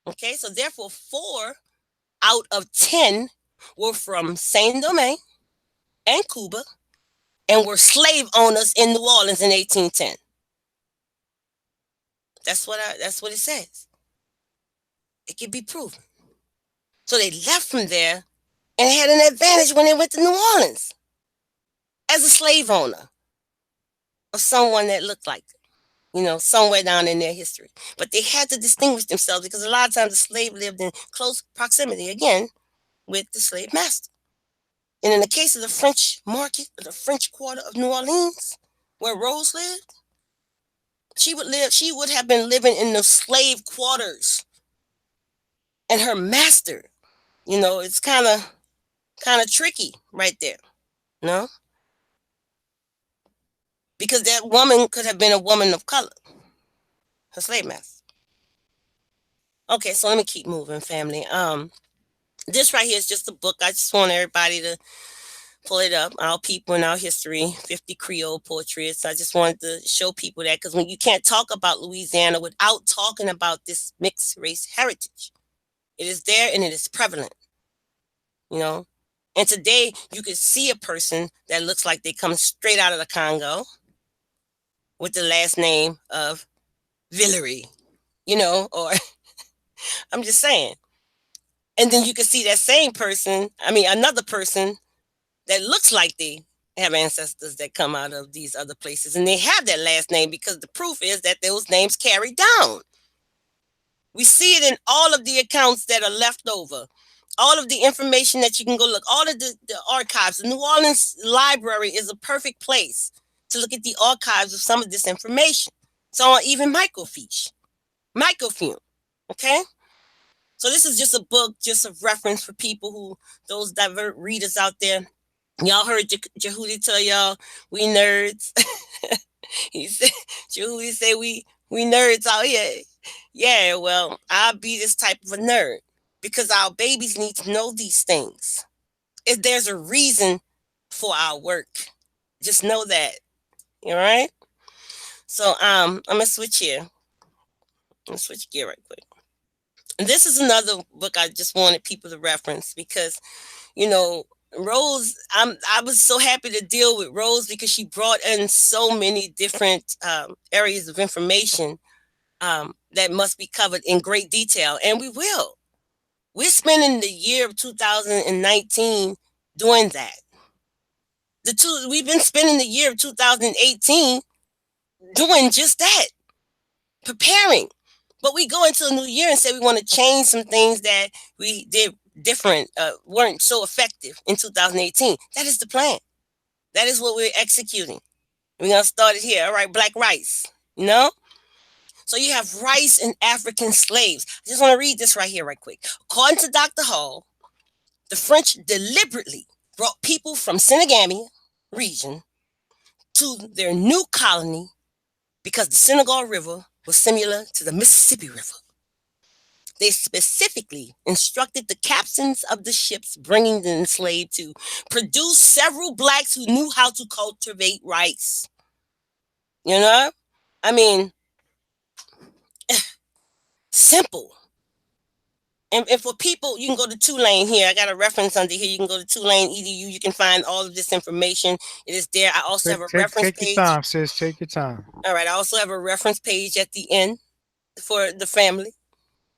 Okay, so therefore 4 out of 10 were from Saint-Domingue and Cuba and were slave owners in New Orleans in 1810. That's what it says. It can be proven. So they left from there and had an advantage when they went to New Orleans as a slave owner of someone that looked like them, you know, somewhere down in their history. But they had to distinguish themselves because a lot of times the slave lived in close proximity, again, with the slave master. And in the case of the French market, the French quarter of New Orleans, where Rose lived, she would have been living in the slave quarters. And her master, you know, it's kind of tricky right there, you know? Because that woman could have been a woman of color, her slave master. Okay, so let me keep moving, family. This right here is just a book. I just want everybody to pull it up. Our people in our history, 50 Creole Poetry. So I just wanted to show people that, because when you can't talk about Louisiana without talking about this mixed race heritage, it is there and it is prevalent, you know. And today you can see a person that looks like they come straight out of the Congo with the last name of Villery, you know, or I'm just saying. And then you can see that same person, another person that looks like they have ancestors that come out of these other places. And they have that last name because the proof is that those names carry down. We see it in all of the accounts that are left over, all of the information that you can go look, all of the archives. The New Orleans Library is a perfect place to look at the archives of some of this information. So even microfiche, microfilm, okay? So this is just a book, just a reference for people who, those divert readers out there. Y'all heard Jehudi tell y'all we nerds. He said, Jehudi say we nerds out here. Yeah, well, I'll be this type of a nerd because our babies need to know these things. If there's a reason for our work, just know that. All right. So I'm gonna switch here. I'm gonna switch gear right quick. And this is another book I just wanted people to reference because, you know, Rose, I was so happy to deal with Rose because she brought in so many different areas of information that must be covered in great detail, and we will. We're spending the year of 2019 doing that. We've been spending the year of 2018 doing just that, preparing. But we go into a new year and say we want to change some things that we did different, weren't so effective in 2018. That is the plan. That is what we're executing. We're going to start it here. All right, Black rice, you know? So you have rice and African slaves. I just want to read this right here right quick. According to Dr. Hall, the French deliberately brought people from Senegambia region to their new colony because the Senegal River was similar to the Mississippi River. They specifically instructed the captains of the ships bringing the enslaved to produce several blacks who knew how to cultivate rice. You know? I mean, simple. And for people, you can go to Tulane here. I got a reference under here. You can go to Tulane EDU. You can find all of this information. It is there. I also have a reference Take your page. time, sis. Take your time. All right. I also have a reference page at the end for the family.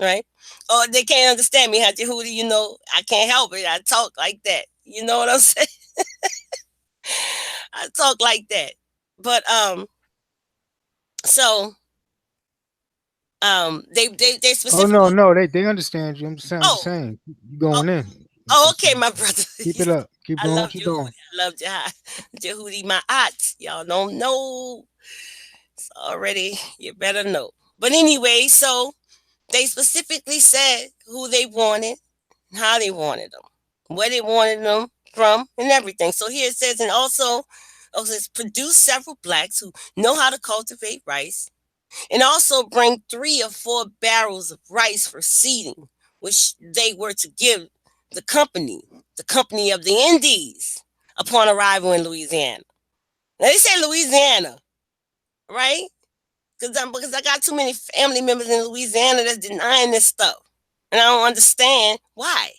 Right? Oh, they can't understand me, Hunter Hootie. You know, I can't help it. I talk like that. You know what I'm saying? I talk like that. But so they Oh no, specifically. no, they understand you. I'm just Oh, saying, you oh, going in. oh, okay, my brother. Keep it up. Keep I doing love what you're doing. Jehudi. I love Jehudi, my aunt. Y'all don't know. It's already, you better know. But anyway, so they specifically said who they wanted, how they wanted them, where they wanted them from, and everything. So here it says, and also it's produce several blacks who know how to cultivate rice, and also bring 3 or 4 barrels of rice for seeding, which they were to give the company of the Indies, upon arrival in Louisiana. Now they say Louisiana, right? Because I got too many family members in Louisiana that's denying this stuff, and I don't understand why.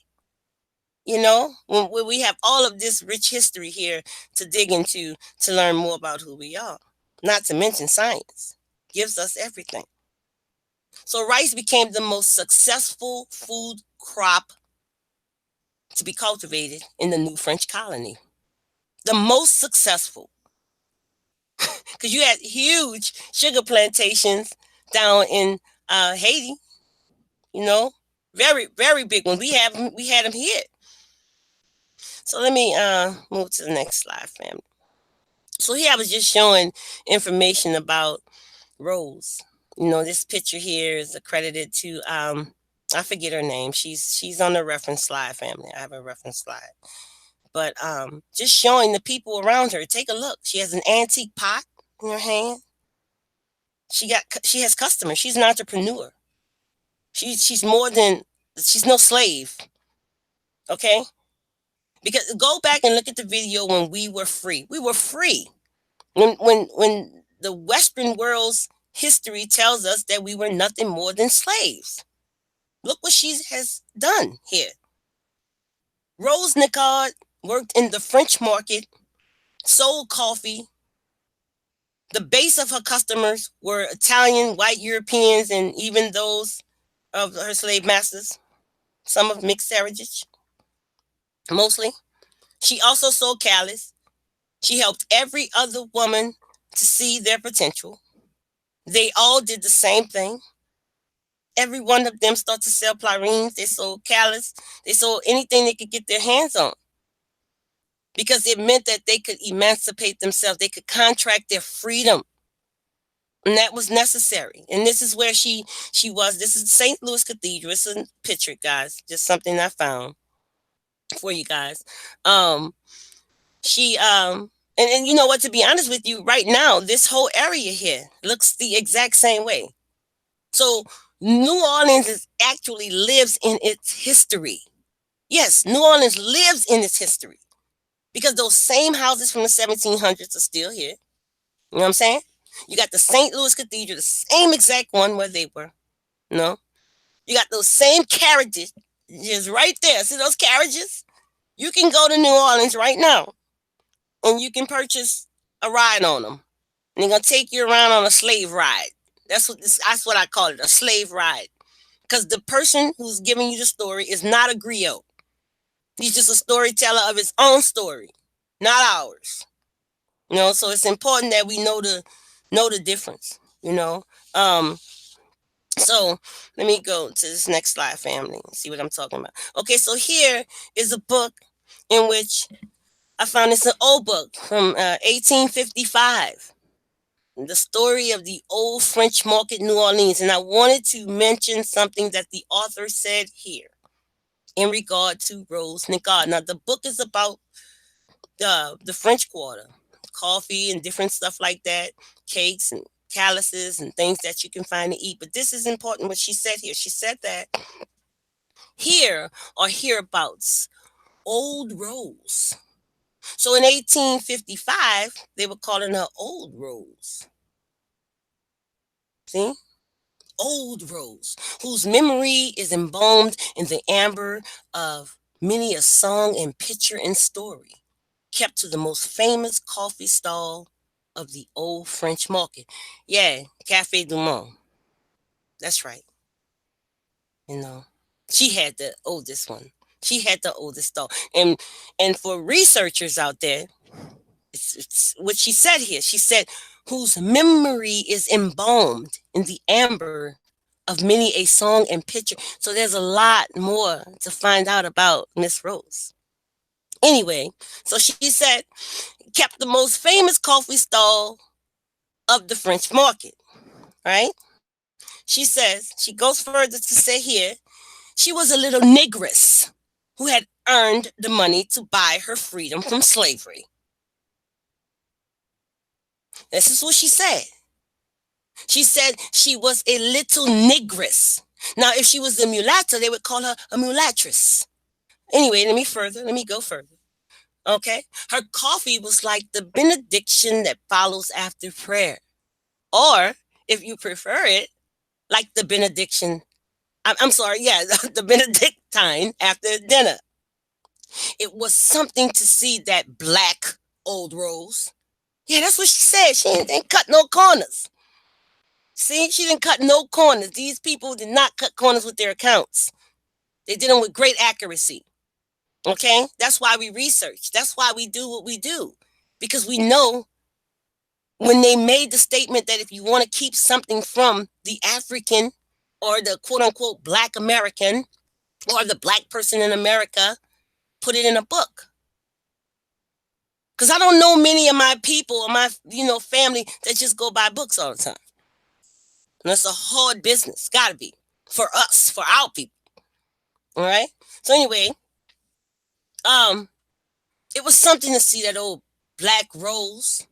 You know, when we have all of this rich history here to dig into to learn more about who we are, not to mention science gives us everything. So rice became the most successful food crop to be cultivated in the new French colony. The most successful, because you had huge sugar plantations down in Haiti. You know, very very big ones. We had them here. So let me move to the next slide, family. So here I was just showing information about Rose. You know, this picture here is accredited to I forget her name. She's on the reference slide, family. I have a reference slide. But just showing the people around her. Take a look. She has an antique pot in her hand. She has customers. She's an entrepreneur. She's more than she's no slave. Okay? Because go back and look at the video when we were free. We were free. When the Western world's history tells us that we were nothing more than slaves. Look what she has done here. Rose Nicaud worked in the French market, sold coffee. The base of her customers were Italian, white Europeans, and even those of her slave masters, some of mixed heritage, mostly. She also sold callus. She helped every other woman to see their potential. They all did the same thing. Every one of them started to sell plurines. They sold callus. They sold anything they could get their hands on because it meant that they could emancipate themselves. They could contract their freedom. And that was necessary. And this is where she was. This is St. Louis Cathedral. It's a picture, guys. Just something I found for you guys. She and you know what, to be honest with you, right now, this whole area here looks the exact same way. So New Orleans is actually lives in its history. Yes, New Orleans lives in its history because those same houses from the 1700s are still here. You know what I'm saying? You got the St. Louis Cathedral, the same exact one where they were. No, you got those same carriages just right there. See those carriages? You can go to New Orleans right now and you can purchase a ride on them. And they're gonna take you around on a slave ride. That's what I call it, a slave ride. Because the person who's giving you the story is not a griot. He's just a storyteller of his own story, not ours. You know, so it's important that we know the difference. You know, so let me go to this next slide, family, and see what I'm talking about. Okay, so here is a book in which I found. It's an old book from 1855. The story of the old French market, New Orleans. And I wanted to mention something that the author said here in regard to Rose Nicaud. Now, the book is about the French Quarter, coffee and different stuff like that, cakes and calluses and things that you can find to eat. But this is important what she said here. She said that here are hereabouts Old Rose. So in 1855, they were calling her Old Rose. See? old rose, whose memory is embalmed in the amber of many a song and picture and story, kept to the most famous coffee stall of the old French market. Yeah, Cafe du Monde. That's right. You know, she had the oldest one. She had the oldest stall. And for researchers out there, it's what she said here. She said, whose memory is embalmed in the amber of many a song and picture. So there's a lot more to find out about Miss Rose. Anyway, so she said, kept the most famous coffee stall of the French market, right? She says, she goes further to say here, she was a little negress who had earned the money to buy her freedom from slavery. This is what she said. She said she was a little negress. Now, if she was a mulatto, they would call her a mulatress. Anyway, let me go further. Okay. Her coffee was like the benediction that follows after prayer. Or, if you prefer it, like the benediction. I'm sorry, yeah, the Benedictine after dinner. It was something to see that black old rose. Yeah, that's what she said. She didn't cut no corners. See, she didn't cut no corners. These people did not cut corners with their accounts. They did them with great accuracy. Okay? That's why we research. That's why we do what we do. Because we know when they made the statement that if you want to keep something from the African or the quote unquote Black American or the Black person in America, put it in a book. Because I don't know many of my people or my family that just go buy books all the time. And it's a hard business. Gotta be. For us, for our people. All right? So anyway, it was something to see that old black rose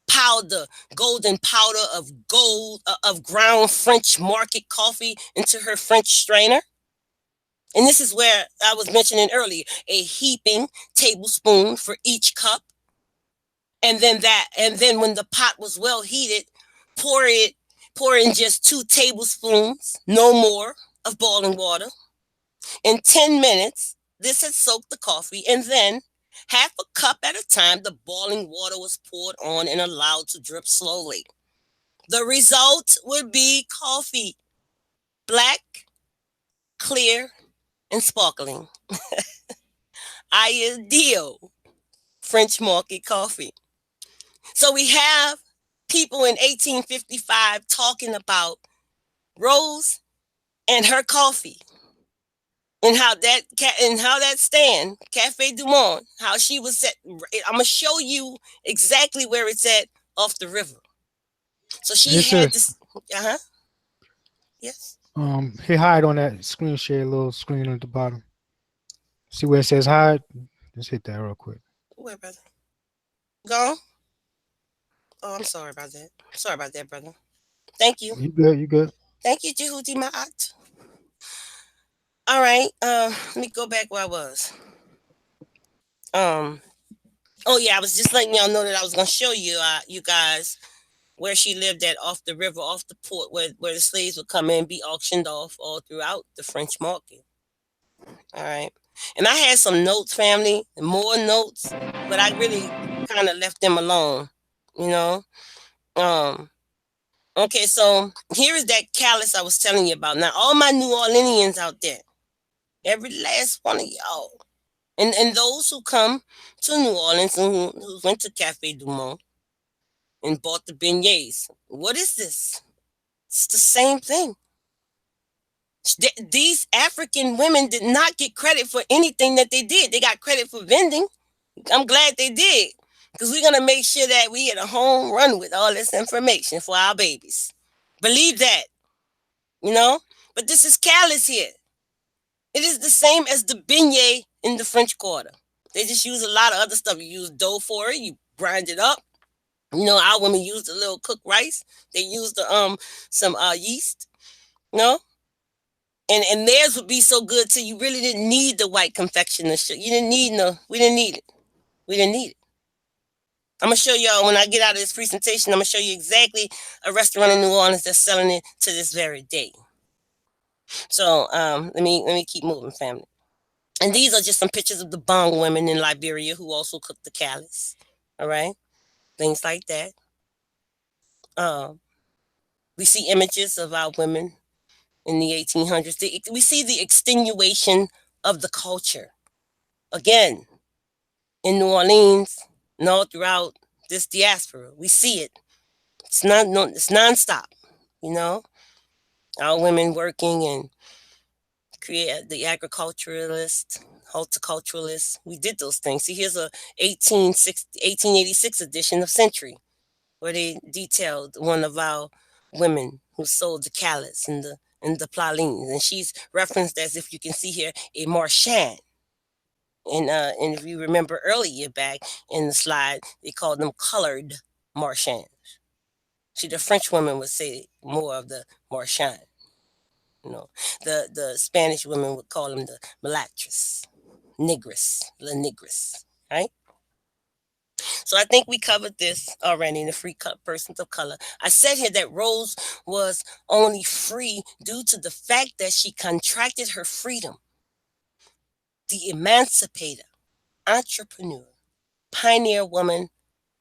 powder, golden powder of gold of ground French market coffee into her French strainer. And this is where I was mentioning earlier, a heaping tablespoon for each cup. And then when the pot was well heated, pour in just 2 tablespoons, no more, of boiling water. In 10 minutes, this had soaked the coffee, and then half a cup at a time, the boiling water was poured on and allowed to drip slowly. The result would be coffee, black, clear, and sparkling. Ideal French market coffee. So we have people in 1855 talking about Rose and her coffee. And how that stand, Cafe du Monde, how she was set. I'm gonna show you exactly where it's at off the river. So she Hey had sis, this. Uh huh. Yes. hit hide on that screen share little screen at the bottom. See where it says hide? Just hit that real quick. Where, brother? Gone. Oh, I'm sorry about that. Sorry about that, brother. Thank you. You good? You good? Thank you, Jehudi Ma'at. All right. Let me go back where I was. Um. Oh yeah, I was just letting y'all know that I was gonna show you, you guys, where she lived at off the river, off the port, where the slaves would come in and be auctioned off all throughout the French market. All right. And I had some notes, family, more notes, but I really kind of left them alone, you know. Um, okay, so here is that callus I was telling you about. Now, all my New Orleanians out there, every last one of y'all, and those who come to New Orleans and who went to Cafe du Monde and bought the beignets. What is this? It's the same thing. These African women did not get credit for anything that they did. They got credit for vending. I'm glad they did, because we're going to make sure that we hit a home run with all this information for our babies. Believe that, you know? But this is callous here. It is the same as the beignet in the French Quarter. They just use a lot of other stuff. You use dough for it. You grind it up. You know, our women use the little cooked rice. They use some yeast. You know? And theirs would be so good too. You really didn't need the white confectioner shit. You didn't need we didn't need it. We didn't need it. I'm going to show y'all when I get out of this presentation, I'm going to show you exactly a restaurant in New Orleans that's selling it to this very day. So let me keep moving, family. And these are just some pictures of the bong women in Liberia who also cook the callus. All right, things like that. We see images of our women in the 1800s. We see the extenuation of the culture. Again, in New Orleans and all throughout this diaspora, we see it. It's nonstop, you know. Our women working and create the agriculturalists, horticulturalists. We did those things. See, here's a 1886 edition of Century, where they detailed one of our women who sold the callus and the pralines, and she's referenced as, if you can see here, a marchand. And if you remember earlier back in the slide, they called them colored marchands. See, the French women would say more of the marchand. You know, the Spanish women would call them the mulattress, negress, la negress, right? So I think we covered this already in the free persons of color. I said here that Rose was only free due to the fact that she contracted her freedom. The emancipator, entrepreneur, pioneer woman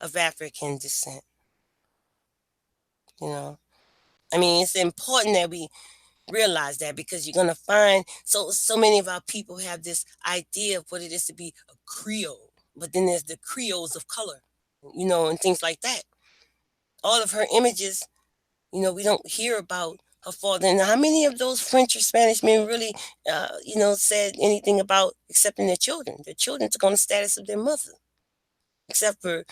of African descent. You know, I mean, it's important that we realize that, because you're gonna find so many of our people have this idea of what it is to be a Creole, but then there's the Creoles of color, you know, and things like that. All of her images, you know, we don't hear about her father. And how many of those French or Spanish men really, you know, said anything about accepting their children? Their children took on the status of their mother, except for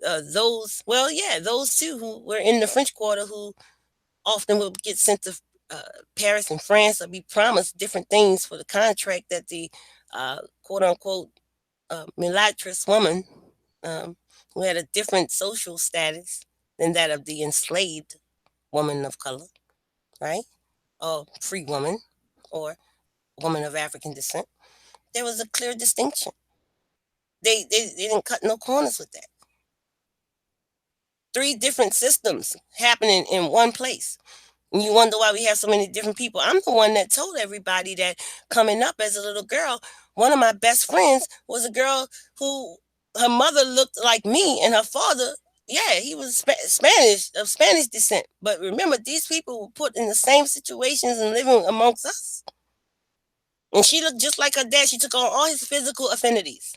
those, well, yeah, those two who were in the French Quarter, who often will get sent to Paris and France, or be promised different things for the contract that the quote unquote mulattress woman, who had a different social status than that of the enslaved woman of color, right? Or free woman, or woman of African descent. There was a clear distinction. They didn't cut no corners with that. 3 different systems happening in one place. And you wonder why we have so many different people. I'm the one that told everybody that coming up as a little girl, one of my best friends was a girl who, her mother looked like me, and her father, yeah, he was Spanish, of Spanish descent. But remember, these people were put in the same situations and living amongst us. And she looked just like her dad. She took on all his physical affinities.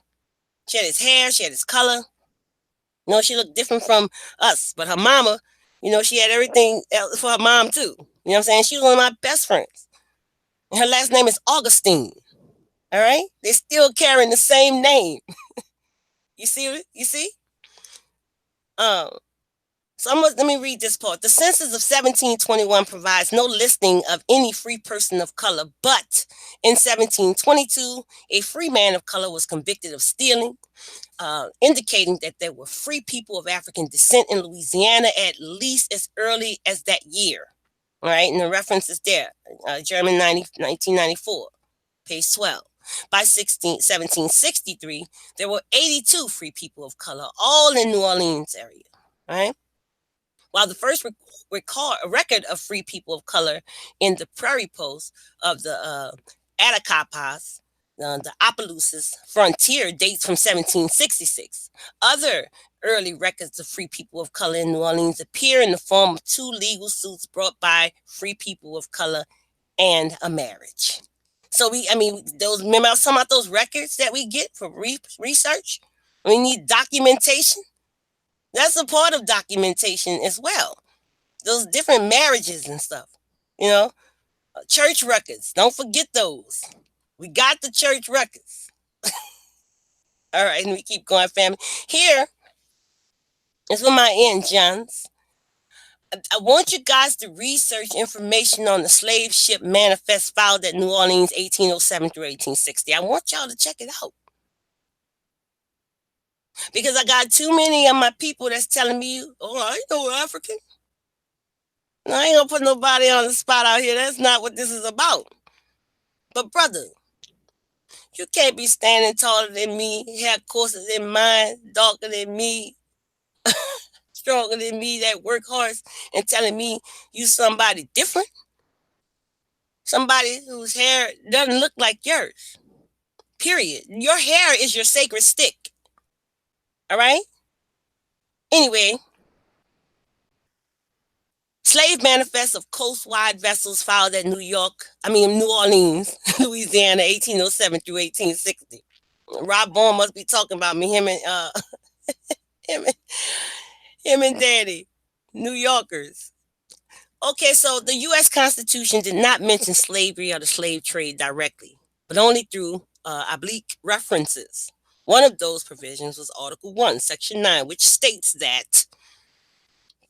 She had his hair, she had his color. You know, she looked different from us. But her mama, you know, she had everything else for her mom too. You know what I'm saying? She was one of my best friends. And her last name is Augustine. All right? They're still carrying the same name. You see? You see? So let me read this part. The census of 1721 provides no listing of any free person of color, but in 1722, a free man of color was convicted of stealing, indicating that there were free people of African descent in Louisiana at least as early as that year. All right, and the reference is there, German 1994, page 12. By 1763, there were 82 free people of color, all in New Orleans area. All right. While the first record of free people of color in the prairie post of the Attakapas, the Opelousas frontier, dates from 1766. Other early records of free people of color in New Orleans appear in the form of 2 legal suits brought by free people of color and a marriage. So remember I was talking about those records that we get for research? We need documentation. That's a part of documentation as well. Those different marriages and stuff, you know, church records. Don't forget those. We got the church records. All right, and we keep going, family. Here is where my end, Johns. I want you guys to research information on the slave ship manifest filed at New Orleans 1807 through 1860. I want y'all to check it out. Because I got too many of my people that's telling me, oh, I ain't no African. No, I ain't gonna put nobody on the spot out here. That's not what this is about. But brother, you can't be standing taller than me, hair coarser than mine, darker than me, stronger than me that work hard and telling me you somebody different, somebody whose hair doesn't look like yours. Period. Your hair is your sacred stick. All right. Anyway, slave manifests of coastwide vessels filed at New Orleans, Louisiana, 1807 through 1860. Rob Bourne must be talking about me, him and, him and Daddy, New Yorkers. Okay, so the U.S. Constitution did not mention slavery or the slave trade directly, but only through oblique references. One of those provisions was Article 1, Section 9, which states that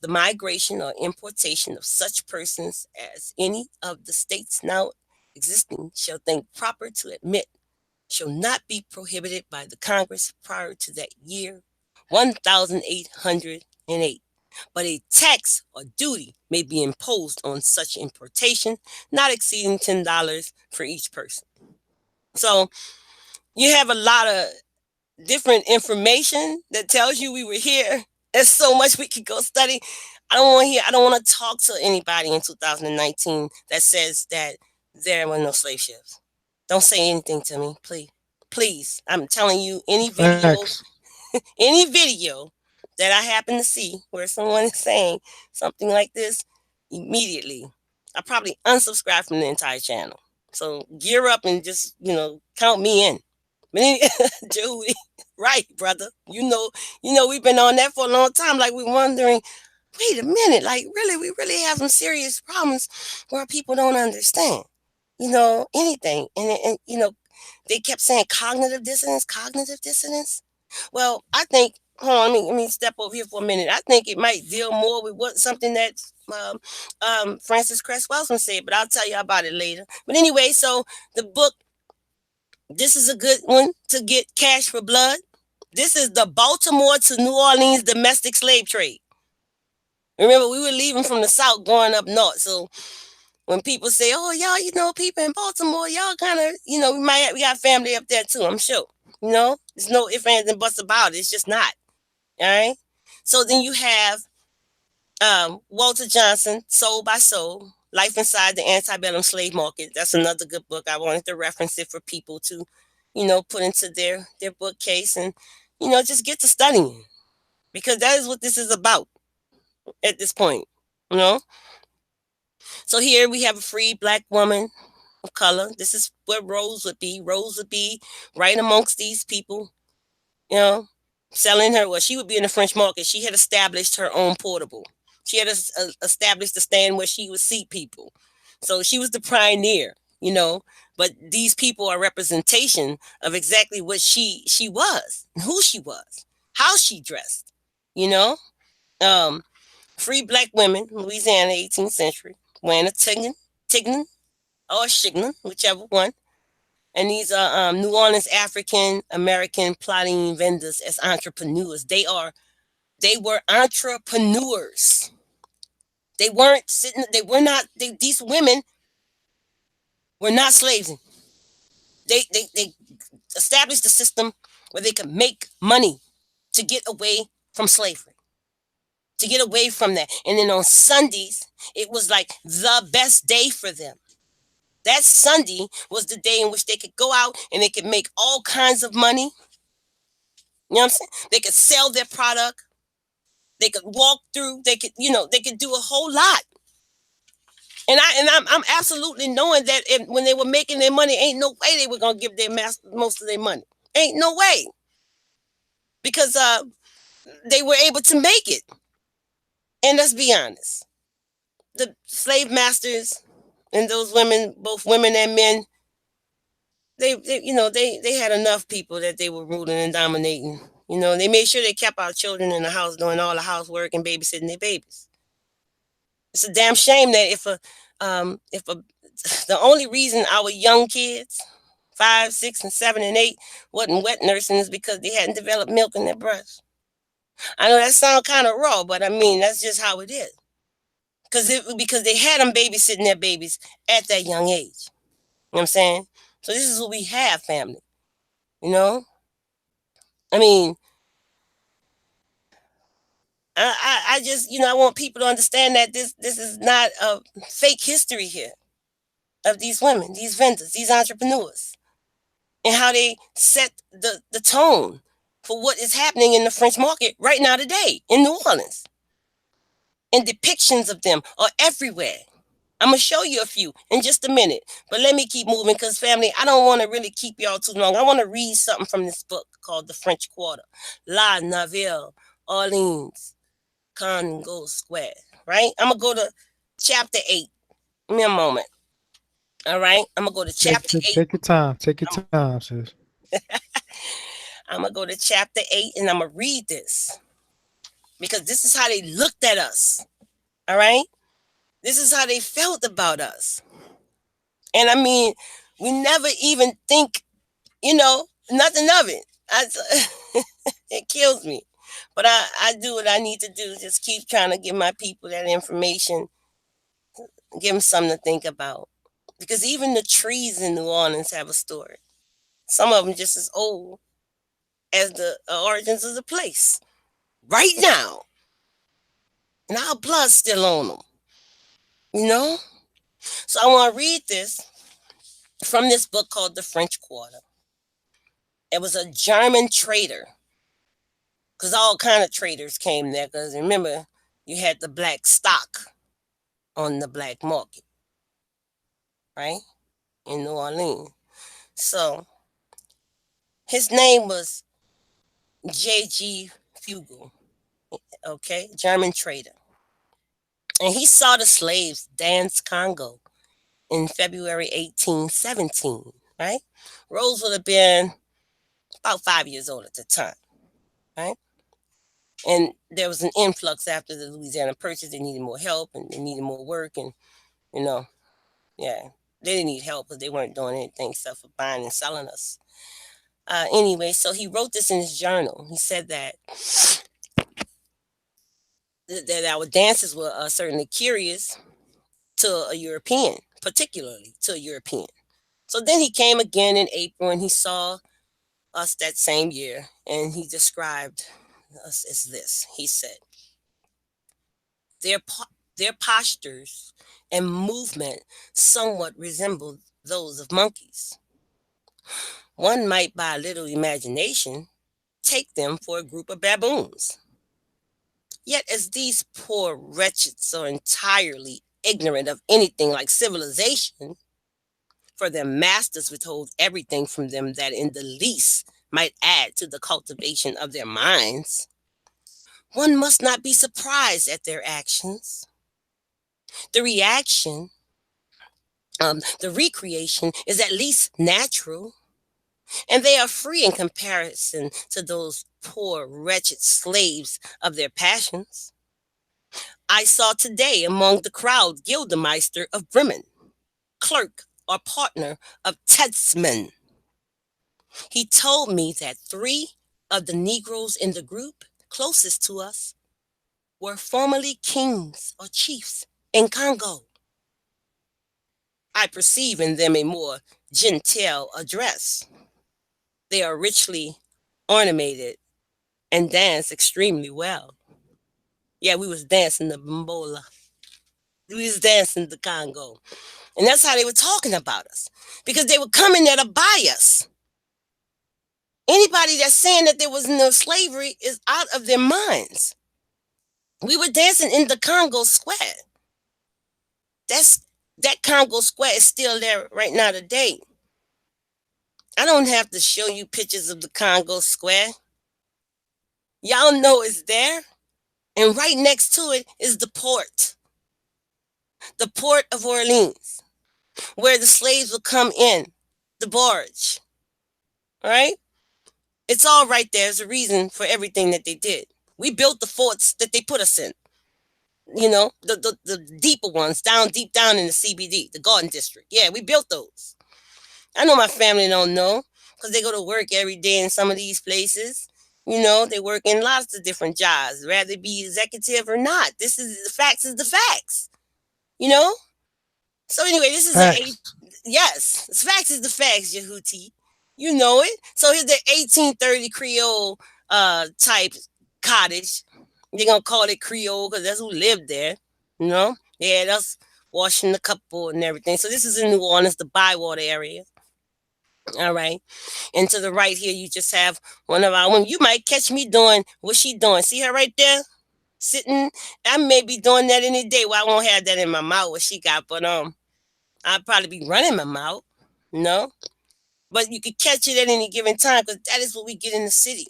the migration or importation of such persons as any of the states now existing shall think proper to admit shall not be prohibited by the Congress prior to that year 1808, but a tax or duty may be imposed on such importation not exceeding $10 for each person. So you have a lot of different information that tells you we were here. There's so much we could go study. I don't want to talk to anybody in 2019 that says that there were no slave ships. Don't say anything to me, please. Please. I'm telling you, Facts. any video that I happen to see where someone is saying something like this, immediately, I probably unsubscribe from the entire channel. So gear up and just, count me in. Judy, right, brother. We've been on that for a long time. Like we're wondering, wait a minute, like really, we really have some serious problems where people don't understand, anything. And they kept saying cognitive dissonance, cognitive dissonance. Well, I think, hold on, let me step over here for a minute. I think it might deal more with something that Francis Cress Welsman said, but I'll tell you about it later. But anyway, so the book, this is a good one to get cash for blood. This is the Baltimore to New Orleans domestic slave trade. Remember, we were leaving from the South going up north. So when people say, oh, y'all, people in Baltimore, y'all kind of, we got family up there too, I'm sure. There's no ifs, ands, and buts about it. It's just not. All right. So then you have Walter Johnson, Soul by Soul, Life Inside the Antebellum Slave Market. That's another good book. I wanted to reference it for people to, put into their bookcase and, just get to studying, because that is what this is about at this point, So here we have a free Black woman of color. This is where Rose would be. Rose would be right amongst these people, selling her. Well, she would be in the French market. She had established her own portable. She had established a stand where she would seat people. So she was the pioneer, but these people are representation of exactly what she was, who she was, how she dressed, free Black women, Louisiana, 18th century, wearing a tignon or shignon, whichever one. And these are New Orleans African American plotting vendors as entrepreneurs. They were entrepreneurs. They weren't sitting. They were not. These women were not slaves. They established a system where they could make money to get away from slavery, to get away from that. And then on Sundays, it was like the best day for them. That Sunday was the day in which they could go out and they could make all kinds of money. You know what I'm saying? They could sell their product. They could walk through. They could, they could do a whole lot. And I'm absolutely knowing that when they were making their money, ain't no way they were gonna give their master most of their money. Ain't no way, because they were able to make it. And let's be honest, the slave masters and those women, both women and men, they had enough people that they were ruling and dominating. They made sure they kept our children in the house doing all the housework and babysitting their babies. It's a damn shame that if the only reason our young kids, 5, 6, and 7, and 8, wasn't wet nursing is because they hadn't developed milk in their breasts. I know that sounds kind of raw, but I mean that's just how it is. Because they had them babysitting their babies at that young age. You know what I'm saying? So this is what we have, family. I mean, I just, I want people to understand that this is not a fake history here of these women, these vendors, these entrepreneurs, and how they set the tone for what is happening in the French market right now today in New Orleans. And depictions of them are everywhere. I'm gonna show you a few in just a minute, but let me keep moving because, family, I don't want to really keep y'all too long. I want to read something from this book called The French Quarter, La Naville, Orleans, Congo Square. Right? I'm gonna go to chapter 8. Give me a moment. All right, I'm gonna go to chapter 8. Take your time. Take your time, sis. I'm gonna go to chapter 8 and I'm gonna read this because this is how they looked at us. All right, this is how they felt about us. And I mean, we never even think, nothing of it. It kills me. But I do what I need to do. Just keep trying to give my people that information, give them something to think about. Because even the trees in New Orleans have a story. Some of them just as old as the origins of the place. Right now. And our blood's still on them. So I want to read this from this book called The French Quarter. It was a German trader, because all kind of traders came there, because remember, you had the black stock on the black market, right, in New Orleans. So his name was J.G. Fugel, okay, German trader. And he saw the slaves dance Congo in February 1817, right? Rose would have been about 5 years old at the time, right? And there was an influx after the Louisiana Purchase. They needed more help and they needed more work. And, yeah, they didn't need help because they weren't doing anything except for buying and selling us. Anyway, so he wrote this in his journal. He said that our dances were certainly curious to a European, particularly to a European. So then he came again in April and he saw us that same year, and he described us as this. He said, their postures and movement somewhat resembled those of monkeys. One might, by a little imagination, take them for a group of baboons. Yet as these poor wretches are entirely ignorant of anything like civilization, for their masters withhold everything from them that in the least might add to the cultivation of their minds, one must not be surprised at their actions. The reaction, the recreation is at least natural, and they are free in comparison to those poor wretched slaves of their passions. I saw today among the crowd Gildemeister of Bremen, clerk or partner of Tetzman. He told me that 3 of the Negroes in the group closest to us were formerly kings or chiefs in Congo. I perceive in them a more genteel address. They are richly ornamented and dance extremely well. Yeah, we was dancing the bambola. We was dancing the Congo. And that's how they were talking about us, because they were coming there to buy us. Anybody that's saying that there was no slavery is out of their minds. We were dancing in the Congo Square. That Congo Square is still there right now today. I don't have to show you pictures of the Congo Square. Y'all know it's there. And right next to it is the port of Orleans, where the slaves would come in, the barge. All right? It's all right there. There's a reason for everything that they did. We built the forts that they put us in. The deeper ones, deep down in the CBD, the Garden District. Yeah, we built those. I know my family don't know because they go to work every day in some of these places. They work in lots of different jobs, rather be executive or not. This is the facts is the facts. So anyway, this is yes, facts is the facts, Jehuti. You know it. So here's the 1830 Creole type cottage. They're gonna call it Creole because that's who lived there. You know? Yeah, that's washing the cupboard and everything. So this is in New Orleans, the Bywater area. All right. And to the right here, you just have one of our women. You might catch me doing what she doing. See her right there? Sitting. I may be doing that any day. Well, I won't have that in my mouth what she got, but I'll probably be running my mouth. No? But you could catch it at any given time because that is what we get in the city.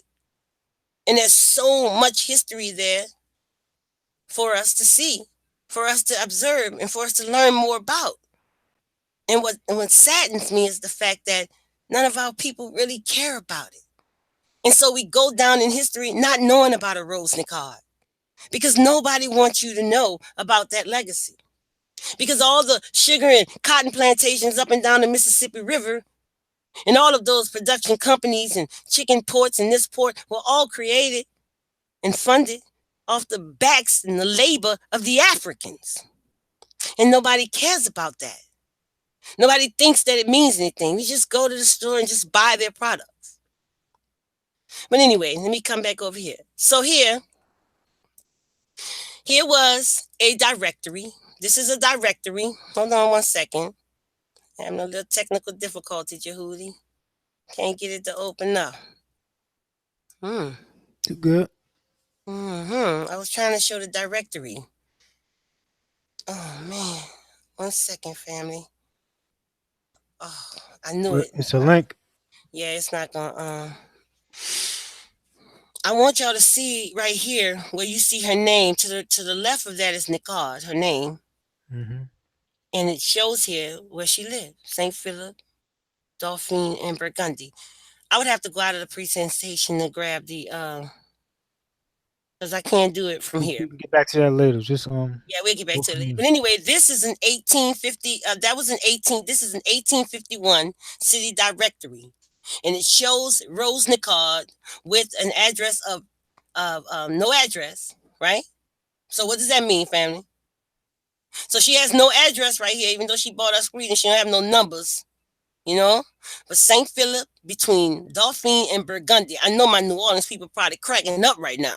And there's so much history there for us to see, for us to observe, and for us to learn more about. And what saddens me is the fact that none of our people really care about it. And so we go down in history not knowing about a Rose Nicaud because nobody wants you to know about that legacy. Because all the sugar and cotton plantations up and down the Mississippi River and all of those production companies and chicken ports and this port were all created and funded off the backs and the labor of the Africans. And nobody cares about that. Nobody thinks that it means anything. We just go to the store and just buy their products. But anyway, let me come back over here. So here was a directory. This is a directory. Hold on one second. Having a little technical difficulty, Jehudi. Can't get it to open up. Too good. I was trying to show the directory. Oh man. One second, family. Oh, I knew it. It's a link. Yeah, it's not gonna I want y'all to see right here where you see her name. To the left of that is NICAURD, her name. Mm-hmm. And it shows here where she lived. St. Philip, Dauphine, and Burgundy. I would have to go out of the presentation to grab the because I can't do it from here. We can get back to that later. Just Yeah, we'll get back go to from it. there. But anyway, this is an 1850. That was an 18. This is an 1851 city directory, and it shows Rose Nicaud with an address of no address, right? So what does that mean, family? So she has no address right here, even though she bought us screen and she don't have no numbers, you know. But St. Philip between Dauphine and Burgundy. I know my New Orleans people probably cracking up right now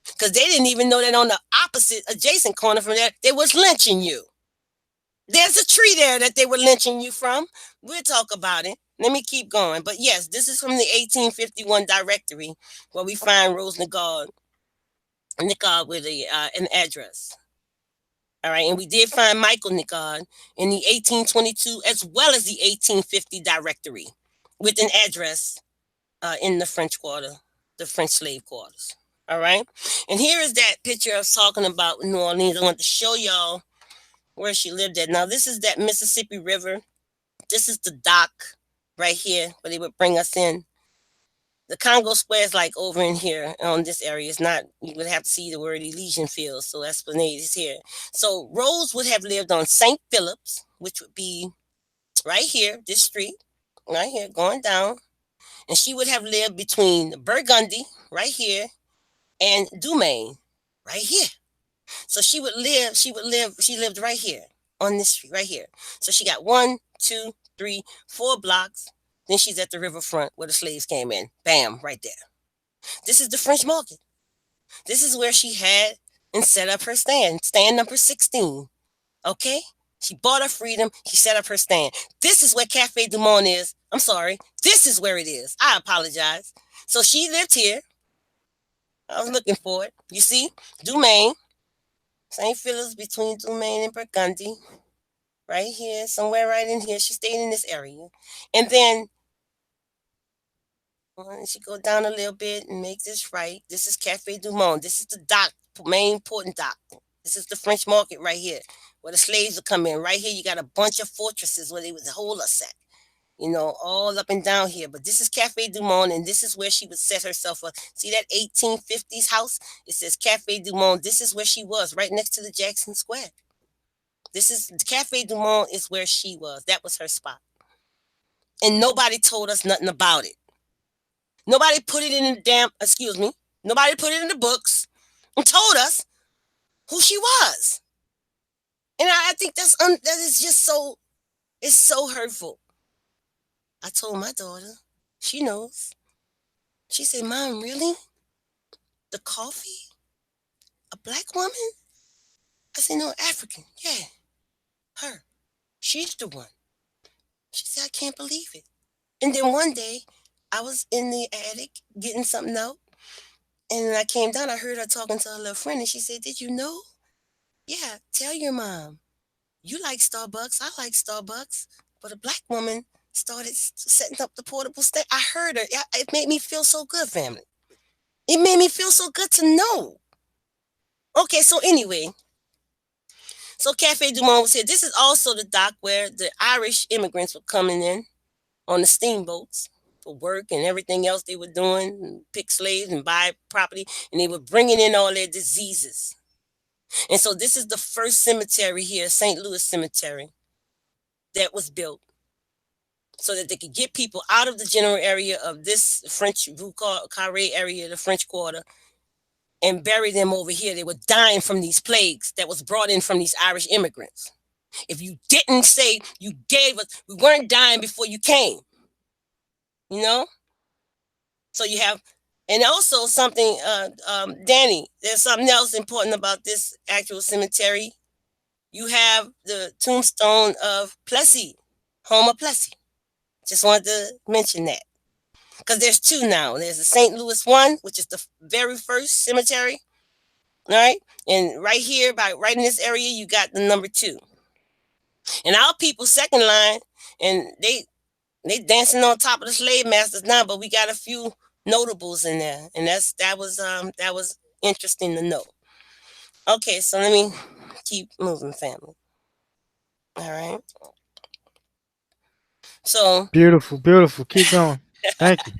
because they didn't even know that on the opposite adjacent corner from there they was lynching you. There's a tree there that they were lynching you from. We'll talk about it. Let me keep going. But yes, this is from the 1851 directory where we find Rose Nicaud with an address. All right, and we did find Michael Nicaud in the 1822 as well as the 1850 directory with an address in the French Quarter, the French slave quarters. All right, and here is that picture I was talking about in New Orleans. I want to show y'all where she lived at. Now, this is that Mississippi River. This is the dock right here where they would bring us in. The Congo Square is like over in here on this area. It's not, you would have to see the word Elysian Fields. So Esplanade is here. So Rose would have lived on St. Philip's, which would be right here, this street, right here, going down. And she would have lived between Burgundy, right here, and Dumaine, right here. So she lived right here on this street, right here. So she got 1, 2, 3, 4 blocks. Then she's at the riverfront where the slaves came in. Bam, right there. This is the French market. This is where she had and set up her stand number 16. Okay? She bought her freedom. She set up her stand. This is where Cafe du Monde is. I'm sorry. This is where it is. I apologize. So she lived here. I was looking for it. You see? Dumaine. St. Philip's between Dumaine and Burgundy. Right here. Somewhere right in here. She stayed in this area. And then she go down a little bit and make this right. This is Cafe du Monde. This is the dock, main important dock. This is the French market right here, where the slaves would come in. Right here, you got a bunch of fortresses where they would hold us at, all up and down here. But this is Cafe du Monde, and this is where she would set herself up. See that 1850s house? It says Cafe du Monde. This is where she was, right next to the Jackson Square. This is Cafe du Monde is where she was. That was her spot. And nobody told us nothing about it. Nobody put it in the nobody put it in the books and told us who she was. And I think that is just it's so hurtful. I told my daughter, she knows. She said, Mom, really? The coffee? a black woman? I said, no, African. Yeah, her. She's the one. She said, I can't believe it. And then one day, I was in the attic getting something out. And when I came down, I heard her talking to her little friend. And she said, did you know? Yeah, tell your mom. You like Starbucks. I like Starbucks. But a black woman started setting up the portable stand. I heard her. It made me feel so good, family. It made me feel so good to know. Okay, so anyway, so Cafe Du Monde was here. This is also the dock where the Irish immigrants were coming in on the steamboats for work and everything else they were doing, pick slaves and buy property, and they were bringing in all their diseases. And so this is the first cemetery here, St. Louis Cemetery, that was built so that they could get people out of the general area of this French Rue Carré area, the French Quarter, and bury them over here. They were dying from these plagues that was brought in from these Irish immigrants. If you didn't say you gave us, we weren't dying before you came. You know? So you have, and also something, Danny, there's something else important about this actual cemetery. You have the tombstone of Plessy, Homer Plessy. Just wanted to mention that. Because there's two now. There's the St. Louis one, which is the very first cemetery. All right. And right here, right in this area, you got the number 2. And our people second line, and they dancing on top of the slave masters now, but we got a few notables in there. And that was interesting to know. Okay, so let me keep moving, family. All right. So Beautiful, beautiful. Keep going. Thank you.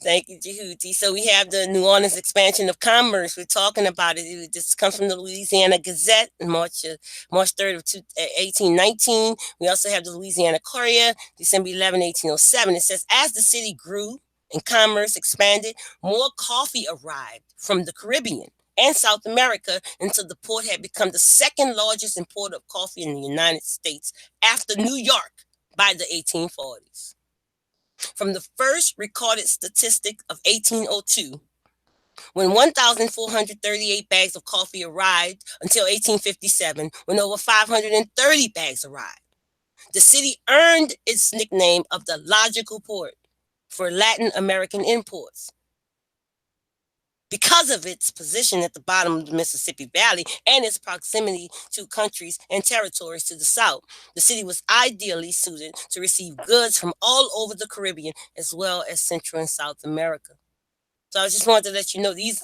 thank you, Jehuti. So we have the New Orleans expansion of commerce. We're talking about it. This comes from the Louisiana Gazette, March 3rd of 1819. We also have the Louisiana Courier, December 11, 1807. It says, as the city grew and commerce expanded, more coffee arrived from the Caribbean and South America until the port had become the second largest importer of coffee in the United States after New York by the 1840s. From the first recorded statistic of 1802, when 1,438 bags of coffee arrived, until 1857, when over 530 bags arrived. The city earned its nickname of the logical port for Latin American imports because of its position at the bottom of the Mississippi Valley and its proximity to countries and territories to the south. The city was ideally suited to receive goods from all over the Caribbean as well as Central and South America. So I just wanted to let you know these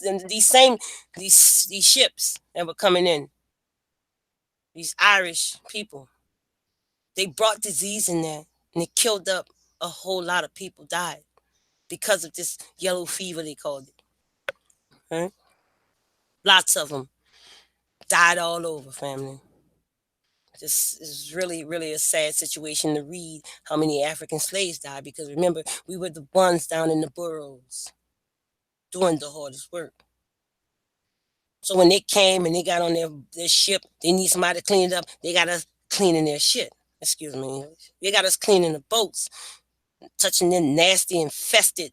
ships that were coming in, these Irish people, they brought disease in there and it killed up a whole lot of people, died because of this yellow fever, they called it. Right? Lots of them died all over, family. This is really, really a sad situation to read how many African slaves died, because remember, we were the ones down in the burrows doing the hardest work. So when they came and they got on their ship, they need somebody to clean it up. They got us cleaning their shit. Excuse me. They got us cleaning the boats, touching them nasty, infested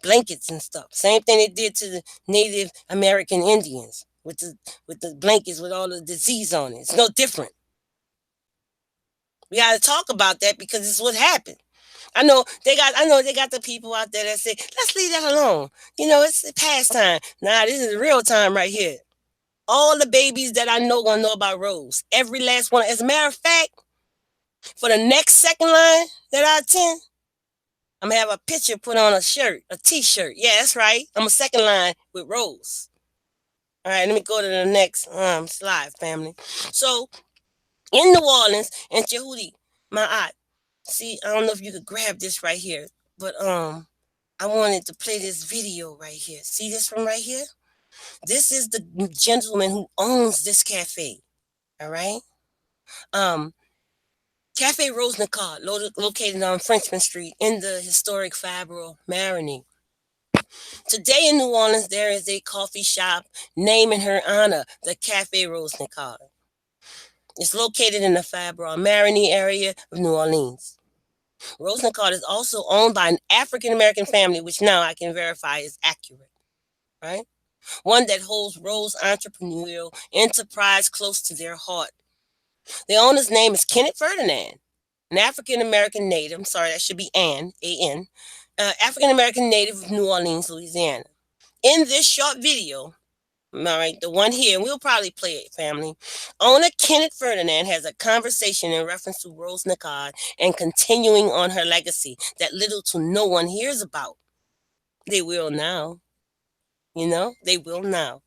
blankets and stuff. Same thing they did to the Native American Indians with the blankets with all the disease on it. It's no different. We got to talk about that because it's what happened. I know they got the people out there that say, let's leave that alone. You know, it's pastime. Nah, this is real time right here. All the babies that I know gonna know about Rose. Every last one. As a matter of fact, for the next second line that I attend, I'm gonna have a picture put on a shirt, a t-shirt. Yeah, that's right. I'm a second line with Rose. All right, let me go to the next slide, family. So in New Orleans, and Jehuti, my aunt. See, I don't know if you could grab this right here, but I wanted to play this video right here. See this from right here? This is the gentleman who owns this cafe. All right. Cafe Rose Nicaud, located on Frenchman Street in the historic Faubourg Marigny. Today in New Orleans, there is a coffee shop named in her honor, the Cafe Rose Nicaud. It's located in the Faubourg Marigny area of New Orleans. Rose Nicaud is also owned by an African-American family, which now I can verify is accurate, right? one that holds Rose's entrepreneurial enterprise close to their heart. The owner's name is Kenneth Ferdinand, an African American native. I'm sorry, that should be Ann, A-N, African American native of New Orleans, Louisiana. In this short video, all right, the one here, and we'll probably play it, family. Owner Kenneth Ferdinand has a conversation in reference to Rose Nicaud and continuing on her legacy that little to no one hears about. They will now. You know, they will now.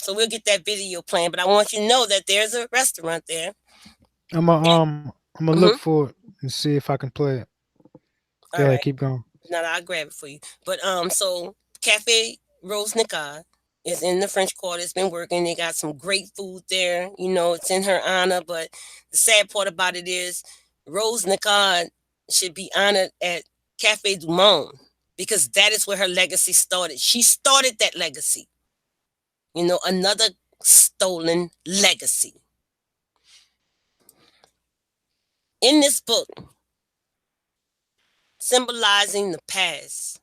So we'll get that video playing, but I want you to know that there's a restaurant there. I'm gonna look Mhm. for it and see if I can play it. All Go ahead, right. keep going. Now I'll grab it for you. But so Cafe Rose Nicaud is in the French Quarter. It's been working. They got some great food there. You know, it's in her honor. But the sad part about it is Rose Nicaud should be honored at Cafe du Monde because that is where her legacy started. She started that legacy. You know, another stolen legacy. In this book, symbolizing the past,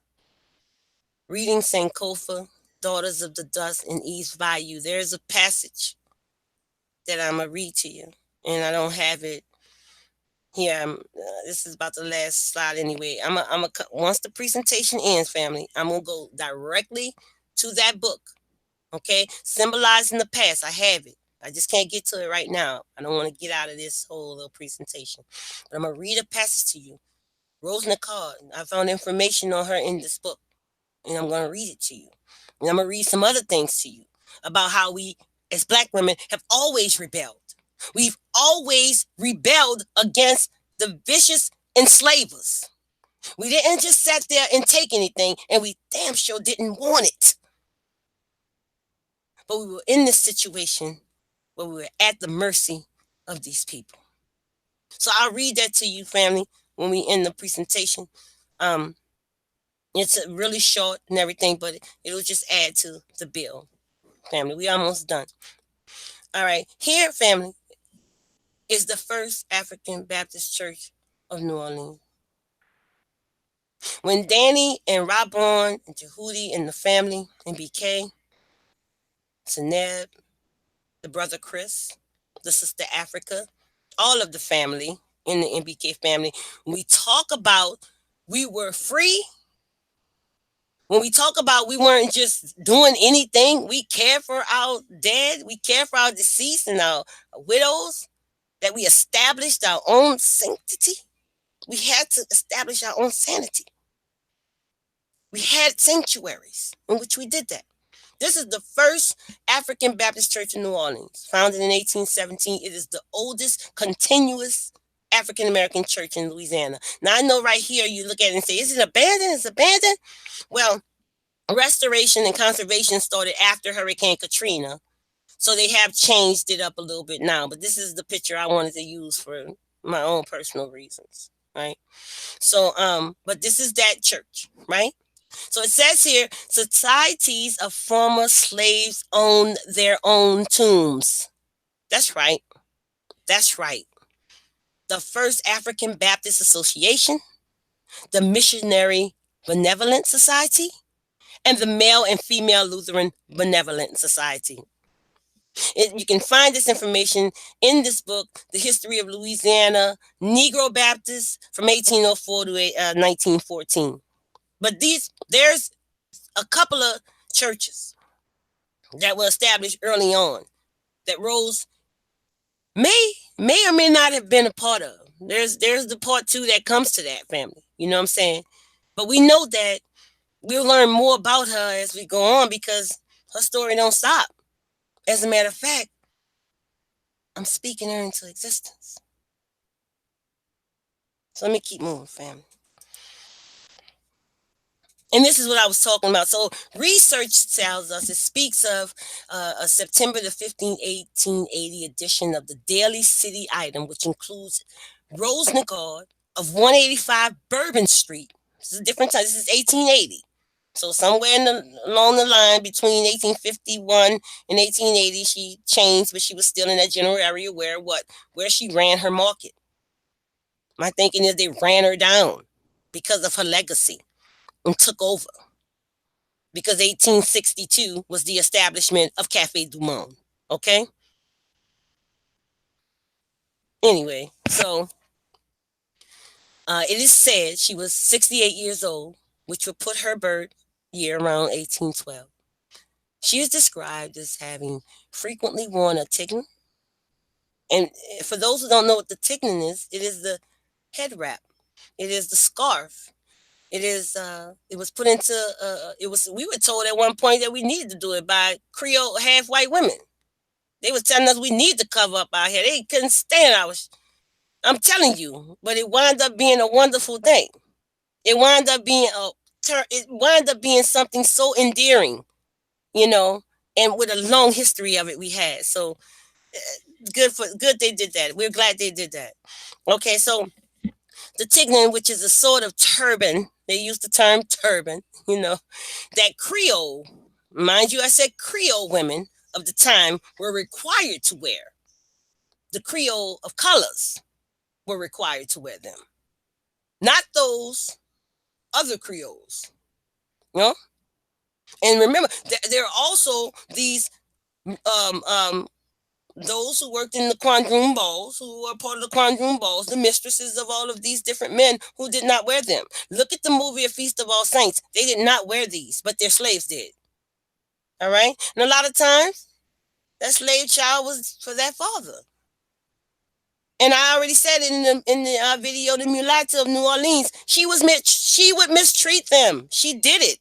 reading Sankofa, Daughters of the Dust, and Eve's Value, there's a passage that I'm going to read to you, and I don't have it here. This is about the last slide anyway. Once the presentation ends, family, I'm going to go directly to that book, okay? Symbolizing the past. I have it. I just can't get to it right now. I don't want to get out of this whole little presentation. But I'm going to read a passage to you. Rose Nicaud, I found information on her in this book, and I'm going to read it to you. And I'm going to read some other things to you about how we, as Black women, have always rebelled. We've always rebelled against the vicious enslavers. We didn't just sit there and take anything, and we damn sure didn't want it. But we were in this situation where we were at the mercy of these people. So I'll read that to you, family, when we end the presentation. It's really short and everything, but it'll just add to the bill. Family, we almost done. All right, here, family, is the first African Baptist Church of New Orleans. When Danny and Robon and Jehudi and the family and BK, Seneb, the brother Chris, the sister Africa, all of the family in the MBK family, we talk about we were free. When we talk about we weren't just doing anything, we care for our dead, we care for our deceased and our widows, that we established our own sanctity. We had to establish our own sanity. We had sanctuaries in which we did that. This is the first African Baptist church in New Orleans, founded in 1817. It is the oldest continuous African American church in Louisiana. Now, I know right here you look at it and say, is it abandoned? It's abandoned? Well, restoration and conservation started after Hurricane Katrina. So they have changed it up a little bit now. But this is the picture I wanted to use for my own personal reasons, right? So, but this is that church, right? So it says here, societies of former slaves own their own tombs. That's right. That's right. The first African Baptist Association, the Missionary Benevolent Society, and the Male and Female Lutheran Benevolent Society. You can find this information in this book, The History of Louisiana Negro Baptists from 1804 to 1914. But there's a couple of churches that were established early on that Rose may or may not have been a part of. There's the part 2 that comes to that, family. You know what I'm saying? But we know that we'll learn more about her as we go on because her story don't stop. As a matter of fact, I'm speaking her into existence. So let me keep moving, family. And this is what I was talking about. So research tells us, it speaks of a September the 15th, 1880 edition of the Daily City Item, which includes Rose Nicaud of 185 Bourbon Street. This is a different time. This is 1880. So somewhere along the line between 1851 and 1880, she changed, but she was still in that general area where she ran her market. My thinking is they ran her down because of her legacy and took over. because 1862 was the establishment of Cafe du Monde. Okay? Anyway, so it is said she was 68 years old, which would put her birth year around 1812. She is described as having frequently worn a tignon. And for those who don't know what the tignon is, it is the head wrap. It is the scarf. It is. It was put into. It was. We were told at one point that we needed to do it by Creole half white women. They was telling us we need to cover up our hair. They couldn't stand I'm telling you, but it wound up being a wonderful thing. It wound up being It wound up being something so endearing, you know, and with a long history of it we had. So good they did that. We're glad they did that. Okay, so the tignon, which is a sort of turban, they use the term turban, you know, that Creole, mind you, I said Creole women of the time were required to wear. The Creole of colors were required to wear them, not those other Creoles, you know. And remember, there are also these those who worked in the quadroon balls, who were part of the quadroon balls, the mistresses of all of these different men who did not wear them. Look at the movie A Feast of All Saints. They did not wear these, but their slaves did. All right? And a lot of times, that slave child was for that father. And I already said it in the video, The Mulatta of New Orleans. She would mistreat them. She did it.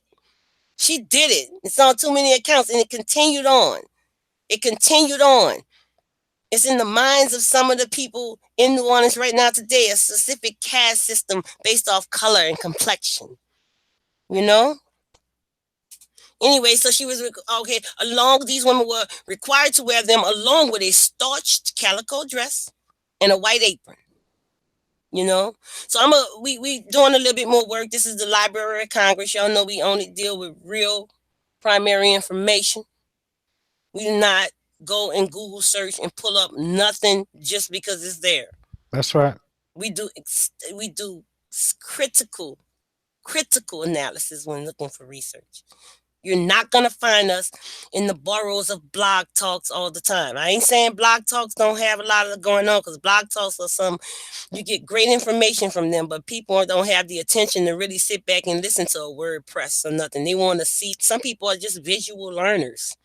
She did it. It's on too many accounts, and it continued on. It continued on. It's in the minds of some of the people in New Orleans right now today, a specific caste system based off color and complexion. You know? Anyway, so she was, okay, these women were required to wear them along with a starched calico dress and a white apron. You know? So we doing a little bit more work. This is the Library of Congress. Y'all know we only deal with real primary information. We do not go and Google search and pull up nothing just because it's there. That's right. We do critical analysis when looking for research. You're not gonna find us in the burrows of blog talks all the time. I ain't saying blog talks don't have a lot of going on, because blog talks are you get great information from them, but people don't have the attention to really sit back and listen to a WordPress or nothing. They want to see. Some people are just visual learners.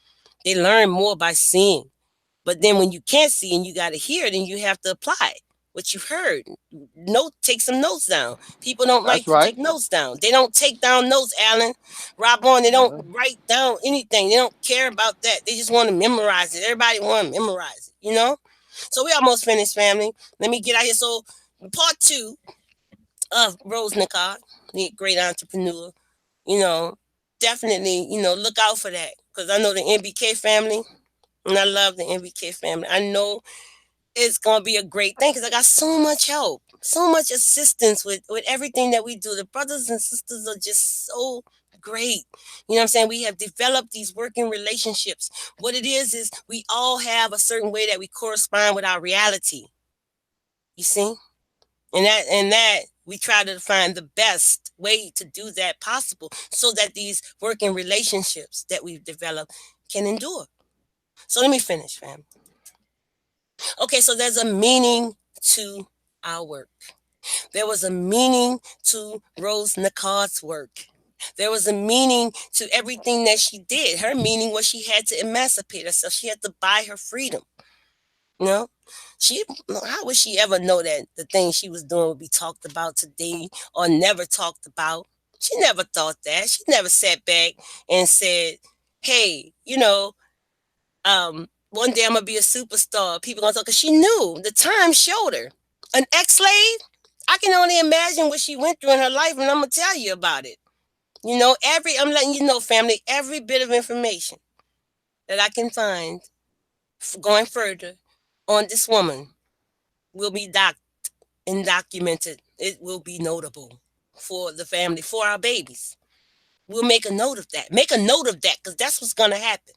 They learn more by seeing. But then when you can't see and you got to hear, then you have to apply what you've heard. Take some notes down. People don't like to take notes down. They don't take down notes, Alan. Rob on, they don't write down anything. They don't care about that. They just want to memorize it. Everybody want to memorize it, you know? So we almost finished, family. Let me get out here. So part 2 of Rose Nicaud, the great entrepreneur, you know, definitely, you know, look out for that. Because I know the NBK family, and I love the NBK family. I know it's going to be a great thing because I got so much help, so much assistance with everything that we do. The brothers and sisters are just so great. You know what I'm saying? We have developed these working relationships. What it is we all have a certain way that we correspond with our reality. You see? And that we try to find the best way to do that possible so that these working relationships that we've developed can endure. So let me finish, fam. Okay, so there's a meaning to our work. There was a meaning to Rose Nicaud's work. There was a meaning to everything that she did. Her meaning was she had to emancipate herself. She had to buy her freedom. You know? How would she ever know that the thing she was doing would be talked about today or never talked about? She never thought that. She never sat back and said, hey, you know, one day I'm gonna be a superstar. People gonna talk, because she knew the time showed her. An ex-slave, I can only imagine what she went through in her life, and I'm gonna tell you about it. You know, I'm letting you know, family, every bit of information that I can find going further on this woman will be docked and documented. It will be notable for the family, for our babies. We'll make a note of that. Make a note of that, because that's what's gonna happen.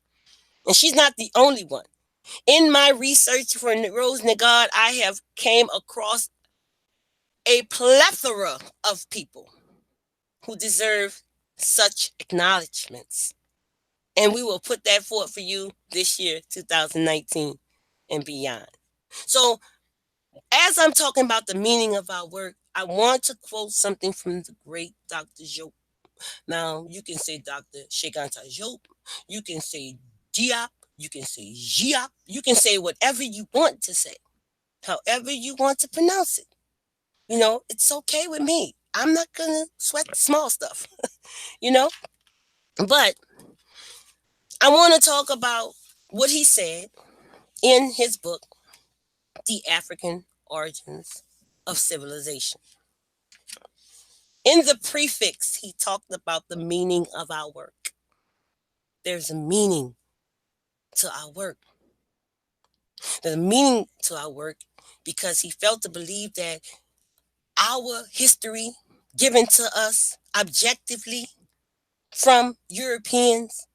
And she's not the only one. In my research for Rose Nicaud, I have came across a plethora of people who deserve such acknowledgments. And we will put that forth for you this year, 2019 and beyond. So as I'm talking about the meaning of our work, I want to quote something from the great Dr. Job. Now, you can say Dr. Shekanta Job, you can say Diop, you can say Giop, you can say whatever you want to say, however you want to pronounce it. You know, it's okay with me. I'm not going to sweat the small stuff, you know? But I want to talk about what he said in his book, The African Origins of Civilization. In the prefix, he talked about the meaning of our work. There's a meaning to our work. There's a meaning to our work because he felt to believe that our history given to us objectively from Europeans,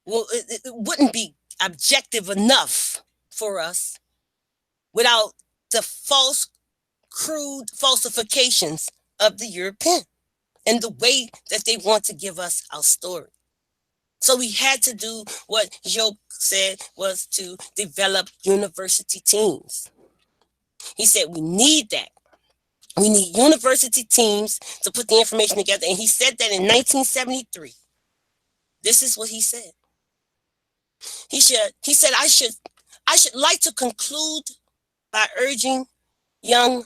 well, it wouldn't be objective enough for us without the false, crude falsifications of the European and the way that they want to give us our story. So we had to do what Job said was to develop university teams. He said we need that. We need university teams to put the information together. And he said that in 1973. This is what he said. He said I should like to conclude by urging young,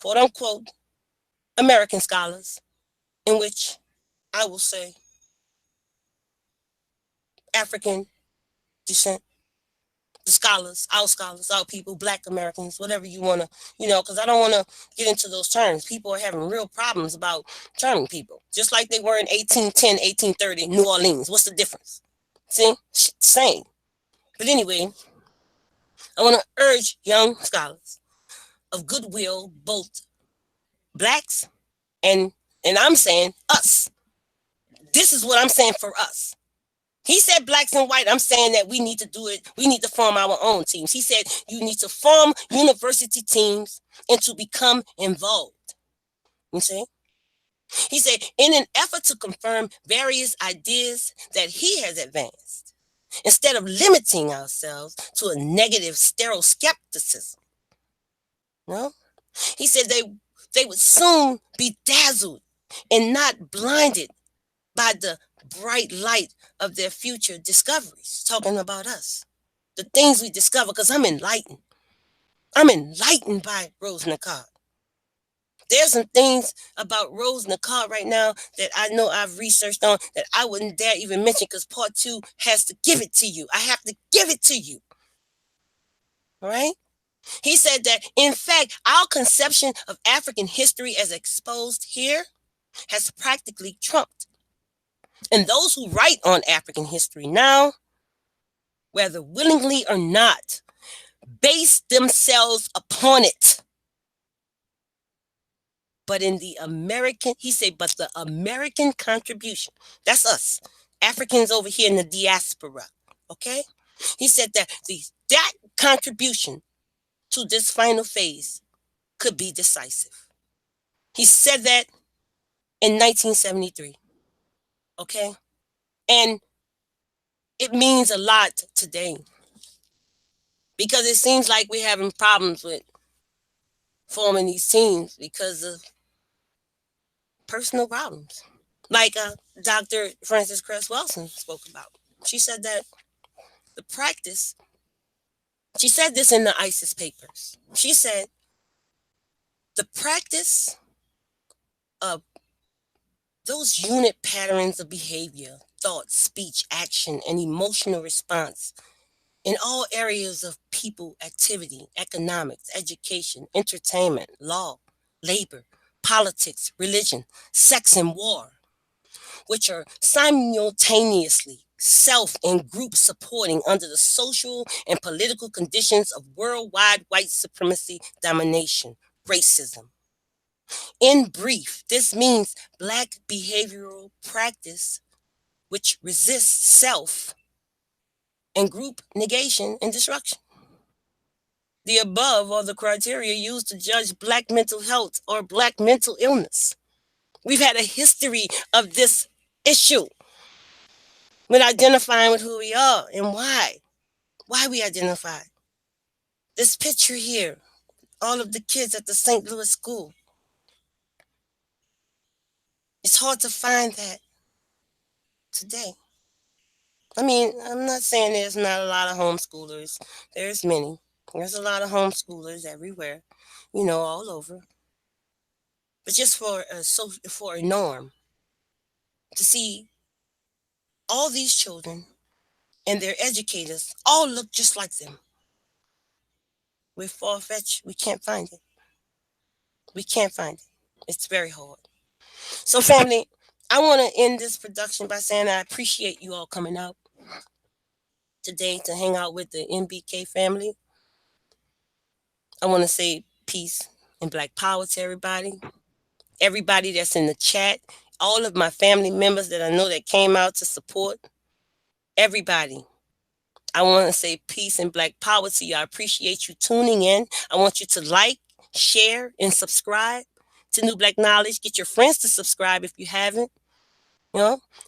quote unquote, American scholars, in which I will say African descent, the scholars, our people, Black Americans, whatever you want to, because I don't want to get into those terms. People are having real problems about terming people, just like they were in 1810, 1830, New Orleans. What's the difference? See, same. But anyway, I want to urge young scholars of goodwill, both Blacks and I'm saying us. This is what I'm saying for us. He said Blacks and white. I'm saying that we need to do it. We need to form our own teams. He said you need to form university teams and to become involved. You see? He said in an effort to confirm various ideas that he has advanced, instead of limiting ourselves to a negative sterile skepticism. No? He said they would soon be dazzled and not blinded by the bright light of their future discoveries, talking about us, the things we discover, because I'm enlightened. I'm enlightened by Rose Nicaud. There's some things about Rose Nicaud right now that I know I've researched on that I wouldn't dare even mention because part 2 has to give it to you. I have to give it to you. All right? He said that, in fact, our conception of African history as exposed here has practically trumped. And those who write on African history now, whether willingly or not, base themselves upon it. But in the American, he said, but the American contribution, that's us, Africans over here in the diaspora, okay? He said that that contribution to this final phase could be decisive. He said that in 1973, okay? And it means a lot today because it seems like we're having problems with forming these teams because of personal problems. Like Dr. Frances Cress Welsing spoke about. She said that the practice, she said this in the SIS papers. She said the practice of those unit patterns of behavior, thought, speech, action, and emotional response in all areas of people activity, economics, education, entertainment, law, labor, politics, religion, sex, and war, which are simultaneously self and group supporting under the social and political conditions of worldwide white supremacy, domination, racism. In brief, this means Black behavioral practice which resists self and group negation and destruction. The above are the criteria used to judge Black mental health or Black mental illness. We've had a history of this issue with identifying with who we are and why. Why we identify. This picture here, all of the kids at the St. Louis school. It's hard to find that today. I mean, I'm not saying there's not a lot of homeschoolers. There's many. There's a lot of homeschoolers everywhere, all over. But just for a norm to see all these children and their educators all look just like them. We're far-fetched. We can't find it. We can't find it. It's very hard. So, family, I want to end this production by saying I appreciate you all coming out today to hang out with the NBK family. I want to say peace and black power to everybody. Everybody that's in the chat, all of my family members that I know that came out to support. Everybody. I want to say peace and black power to you. I appreciate you tuning in. I want you to like, share, and subscribe to New Black Knowledge. Get your friends to subscribe if you haven't.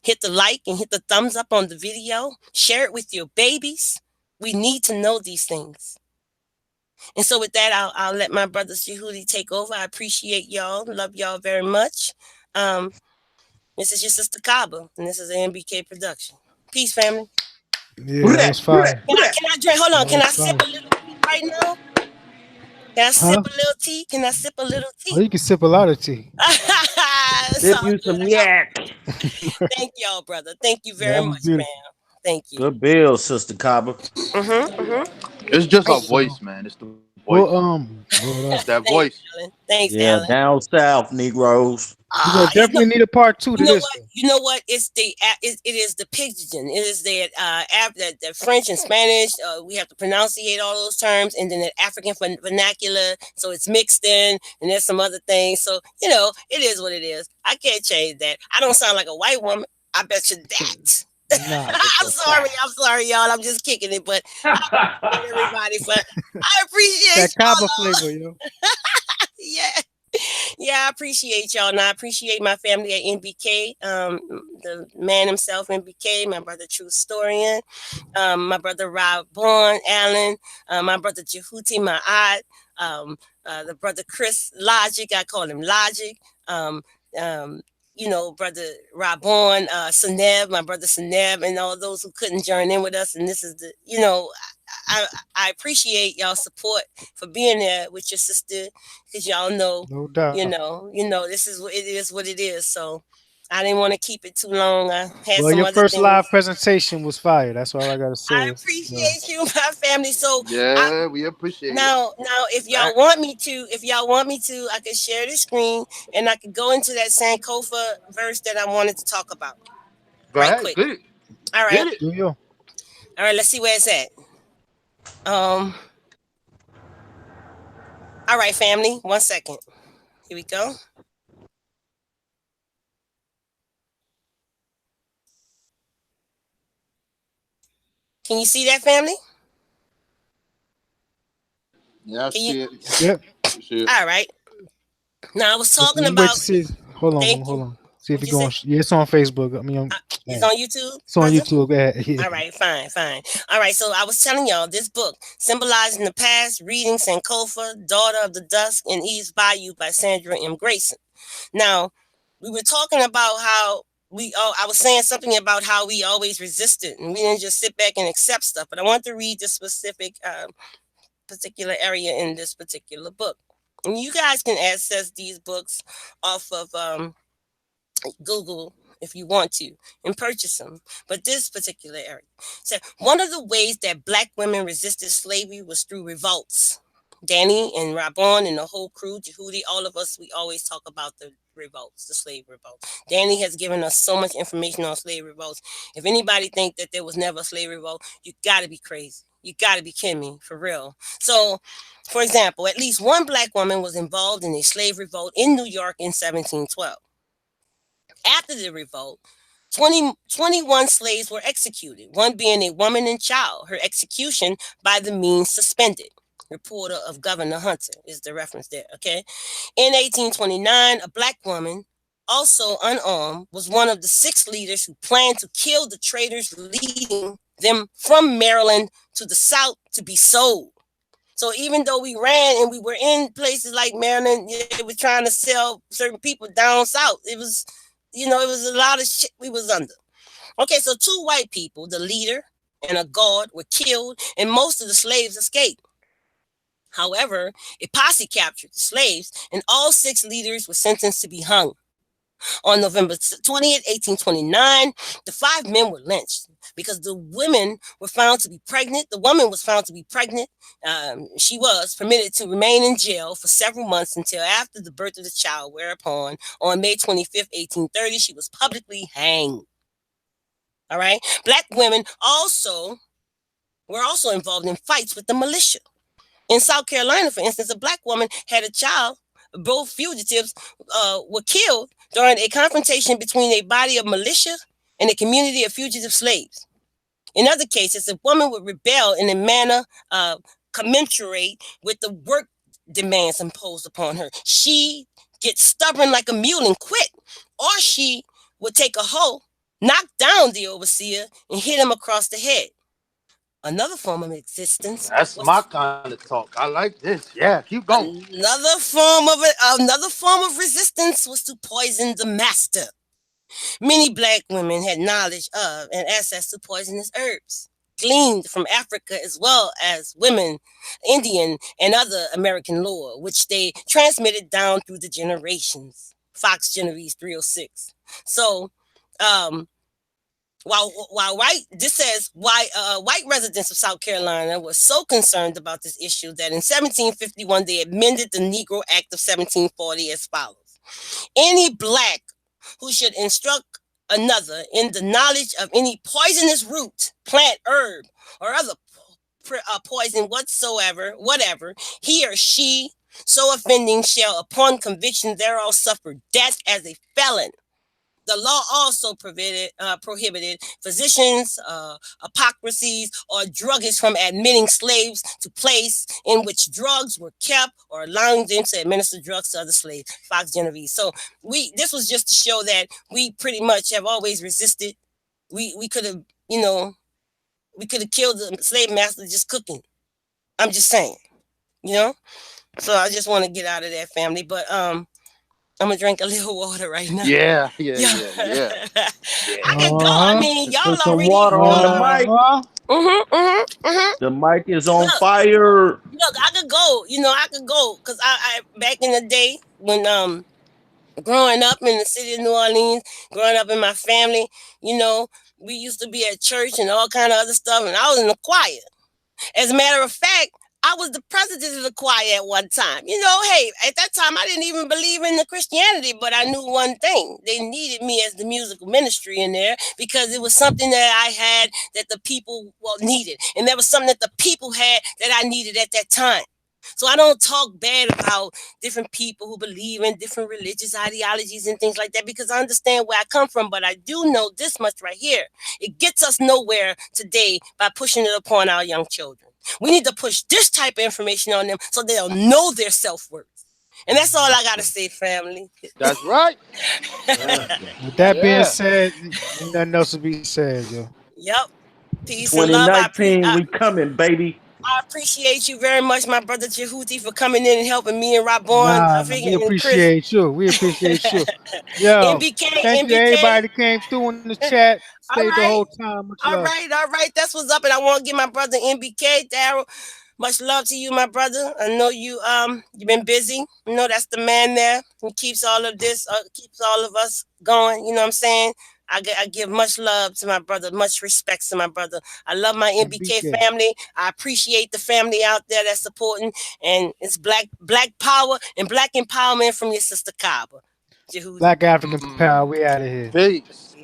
Hit the like and hit the thumbs up on the video. Share it with your babies. We need to know these things. And so with that, I'll let my brother Jehudi take over. I appreciate y'all. Love y'all very much. This is your sister Ka Ba, and this is an NBK production. Peace, family. Yeah, that was fire. Can I drink? Hold on. Can I sip a little tea right now? Can I sip a little tea? Can I sip a little tea? Oh, you can sip a lot of tea. Sip you some yak. Thank y'all, brother. Thank you very much, man. Thank you. Good bill, Sister Ka Ba. It's just our voice, man. It's the voice. It's that voice. Thanks, yeah, Alan. down south, Negroes. You definitely need a part 2 to this. You know what? It is the pidgin. It is the French and Spanish. We have to pronunciate all those terms, and then the African vernacular. So it's mixed in, and there's some other things. So it is what it is. I can't change that. I don't sound like a white woman. I bet you that. Nah, I'm sorry, y'all. I'm just kicking it, but I appreciate everybody I appreciate that Ka Ba flavor, Yeah, I appreciate y'all, and I appreciate my family at NBK. The man himself, NBK, my brother True Historian, my brother Rob Bourne, Allen, my brother Jehuti, my aunt, the brother Chris Logic. I call him Logic. Brother Rabon, Seneb, my brother Seneb, and all those who couldn't join in with us. And this is I appreciate y'all support for being there with your sister, because y'all know, no doubt. This is what it is. So I didn't want to keep it too long. I had some your other first things. live presentation was fire. That's all I gotta say. I appreciate you, my family. So we appreciate now, if y'all want me to, I can share the screen and I can go into that Sankofa verse that I wanted to talk about. Go ahead, quick. Get it. All right. Get it. All right, let's see where it's at. All right, family. 1 second. Here we go. Can you see that, family? Yeah, I see it. Yep. All right. Now I was talking about. Hold on. See if it's going. Yeah, it's on Facebook. I mean, it's on YouTube. It's on YouTube. Yeah. All right, fine. All right, so I was telling y'all this book, Symbolizing the Past, reading Sankofa, Daughter of the Dusk, and Eve's Bayou by Sandra M. Grayson. Now, we were talking about how I was saying something about how we always resisted, and we didn't just sit back and accept stuff. But I want to read the specific particular area in this particular book. And you guys can access these books off of Google if you want to and purchase them. But this particular area said one of the ways that Black women resisted slavery was through revolts. Danny and Rabon and the whole crew, Jehudi, all of us, we always talk about the revolts, the slave revolt. Danny has given us so much information on slave revolts. If anybody think that there was never a slave revolt, you got to be crazy. You got to be kidding me, for real. So, for example, at least one Black woman was involved in a slave revolt in New York in 1712. After the revolt, 21 slaves were executed, one being a woman and child, her execution by the means suspended. Reporter of Governor Hunter is the reference there, okay? In 1829, a Black woman also unarmed, was one of the 6 leaders who planned to kill the traders leading them from Maryland to the South to be sold. So even though we ran and we were in places like Maryland, they were trying to sell certain people down south. It was, it was a lot of shit we was under. Okay, so 2 white people, the leader and a guard, were killed, and most of the slaves escaped. However, a posse captured the slaves, and all 6 leaders were sentenced to be hung. On November 20th, 1829, the 5 men were lynched because the women were found to be pregnant. The woman was found to be pregnant. She was permitted to remain in jail for several months until after the birth of the child, whereupon on May 25th, 1830, she was publicly hanged. All right. Black women were also involved in fights with the militia. In South Carolina, for instance, a black woman had a child. Both fugitives were killed during a confrontation between a body of militia and a community of fugitive slaves. In other cases, a woman would rebel in a manner commensurate with the work demands imposed upon her. She gets stubborn like a mule and quit, or she would take a hoe, knock down the overseer, and hit him across the head. Another form of existence. That's my kind of talk. I like this. Yeah, keep going. Another form of resistance was to poison the master. Many black women had knowledge of and access to poisonous herbs, gleaned from Africa, as well as women, Indian, and other American lore, which they transmitted down through the generations. Fox Genovese 306. So, while white residents of South Carolina were so concerned about this issue that in 1751 they amended the Negro Act of 1740 as follows: any black who should instruct another in the knowledge of any poisonous root, plant, herb, or other poison whatever, he or she so offending shall, upon conviction thereof, suffer death as a felon. The law also prohibited physicians, apothecaries, or druggists from admitting slaves to place in which drugs were kept or allowing them to administer drugs to other slaves. Fox Genovese. So this was just to show that we pretty much have always resisted. We could have, we could have killed the slave master just cooking. I'm just saying, So I just want to get out of that, family. But I'm gonna drink a little water right now. Yeah. I can go. I mean, y'all Put some already water on the mic. The mic is on fire. Look, I could go. I could go because I back in the day when growing up in the city of New Orleans, growing up in my family, we used to be at church and all kind of other stuff, and I was in the choir. As a matter of fact, I was the president of the choir at one time. Hey, at that time, I didn't even believe in the Christianity, but I knew one thing. They needed me as the musical ministry in there because it was something that I had that the people needed. And there was something that the people had that I needed at that time. So I don't talk bad about different people who believe in different religious ideologies and things like that because I understand where I come from. But I do know this much right here. It gets us nowhere today by pushing it upon our young children. We need to push this type of information on them so they'll know their self-worth. And that's all I got to say, family. That's right. With that being said, nothing else to be said, yo. Yep. Peace and love. 2019, we coming, baby. I appreciate you very much, my brother Jehuti, for coming in and helping me and Rabon. We appreciate you. We appreciate you. Yo, thank you to everybody that came through in the chat. Stayed the whole time. All right. That's what's up. And I want to give my brother MBK, Daryl, much love to you, my brother. I know you've been busy. That's the man there who keeps all of this, keeps all of us going. You know what I'm saying? I give much love to my brother, much respect to my brother. I love my MBK family. I appreciate the family out there that's supporting. And it's black power and black empowerment from your sister Ka Ba. Black African power. We out of here. Peace.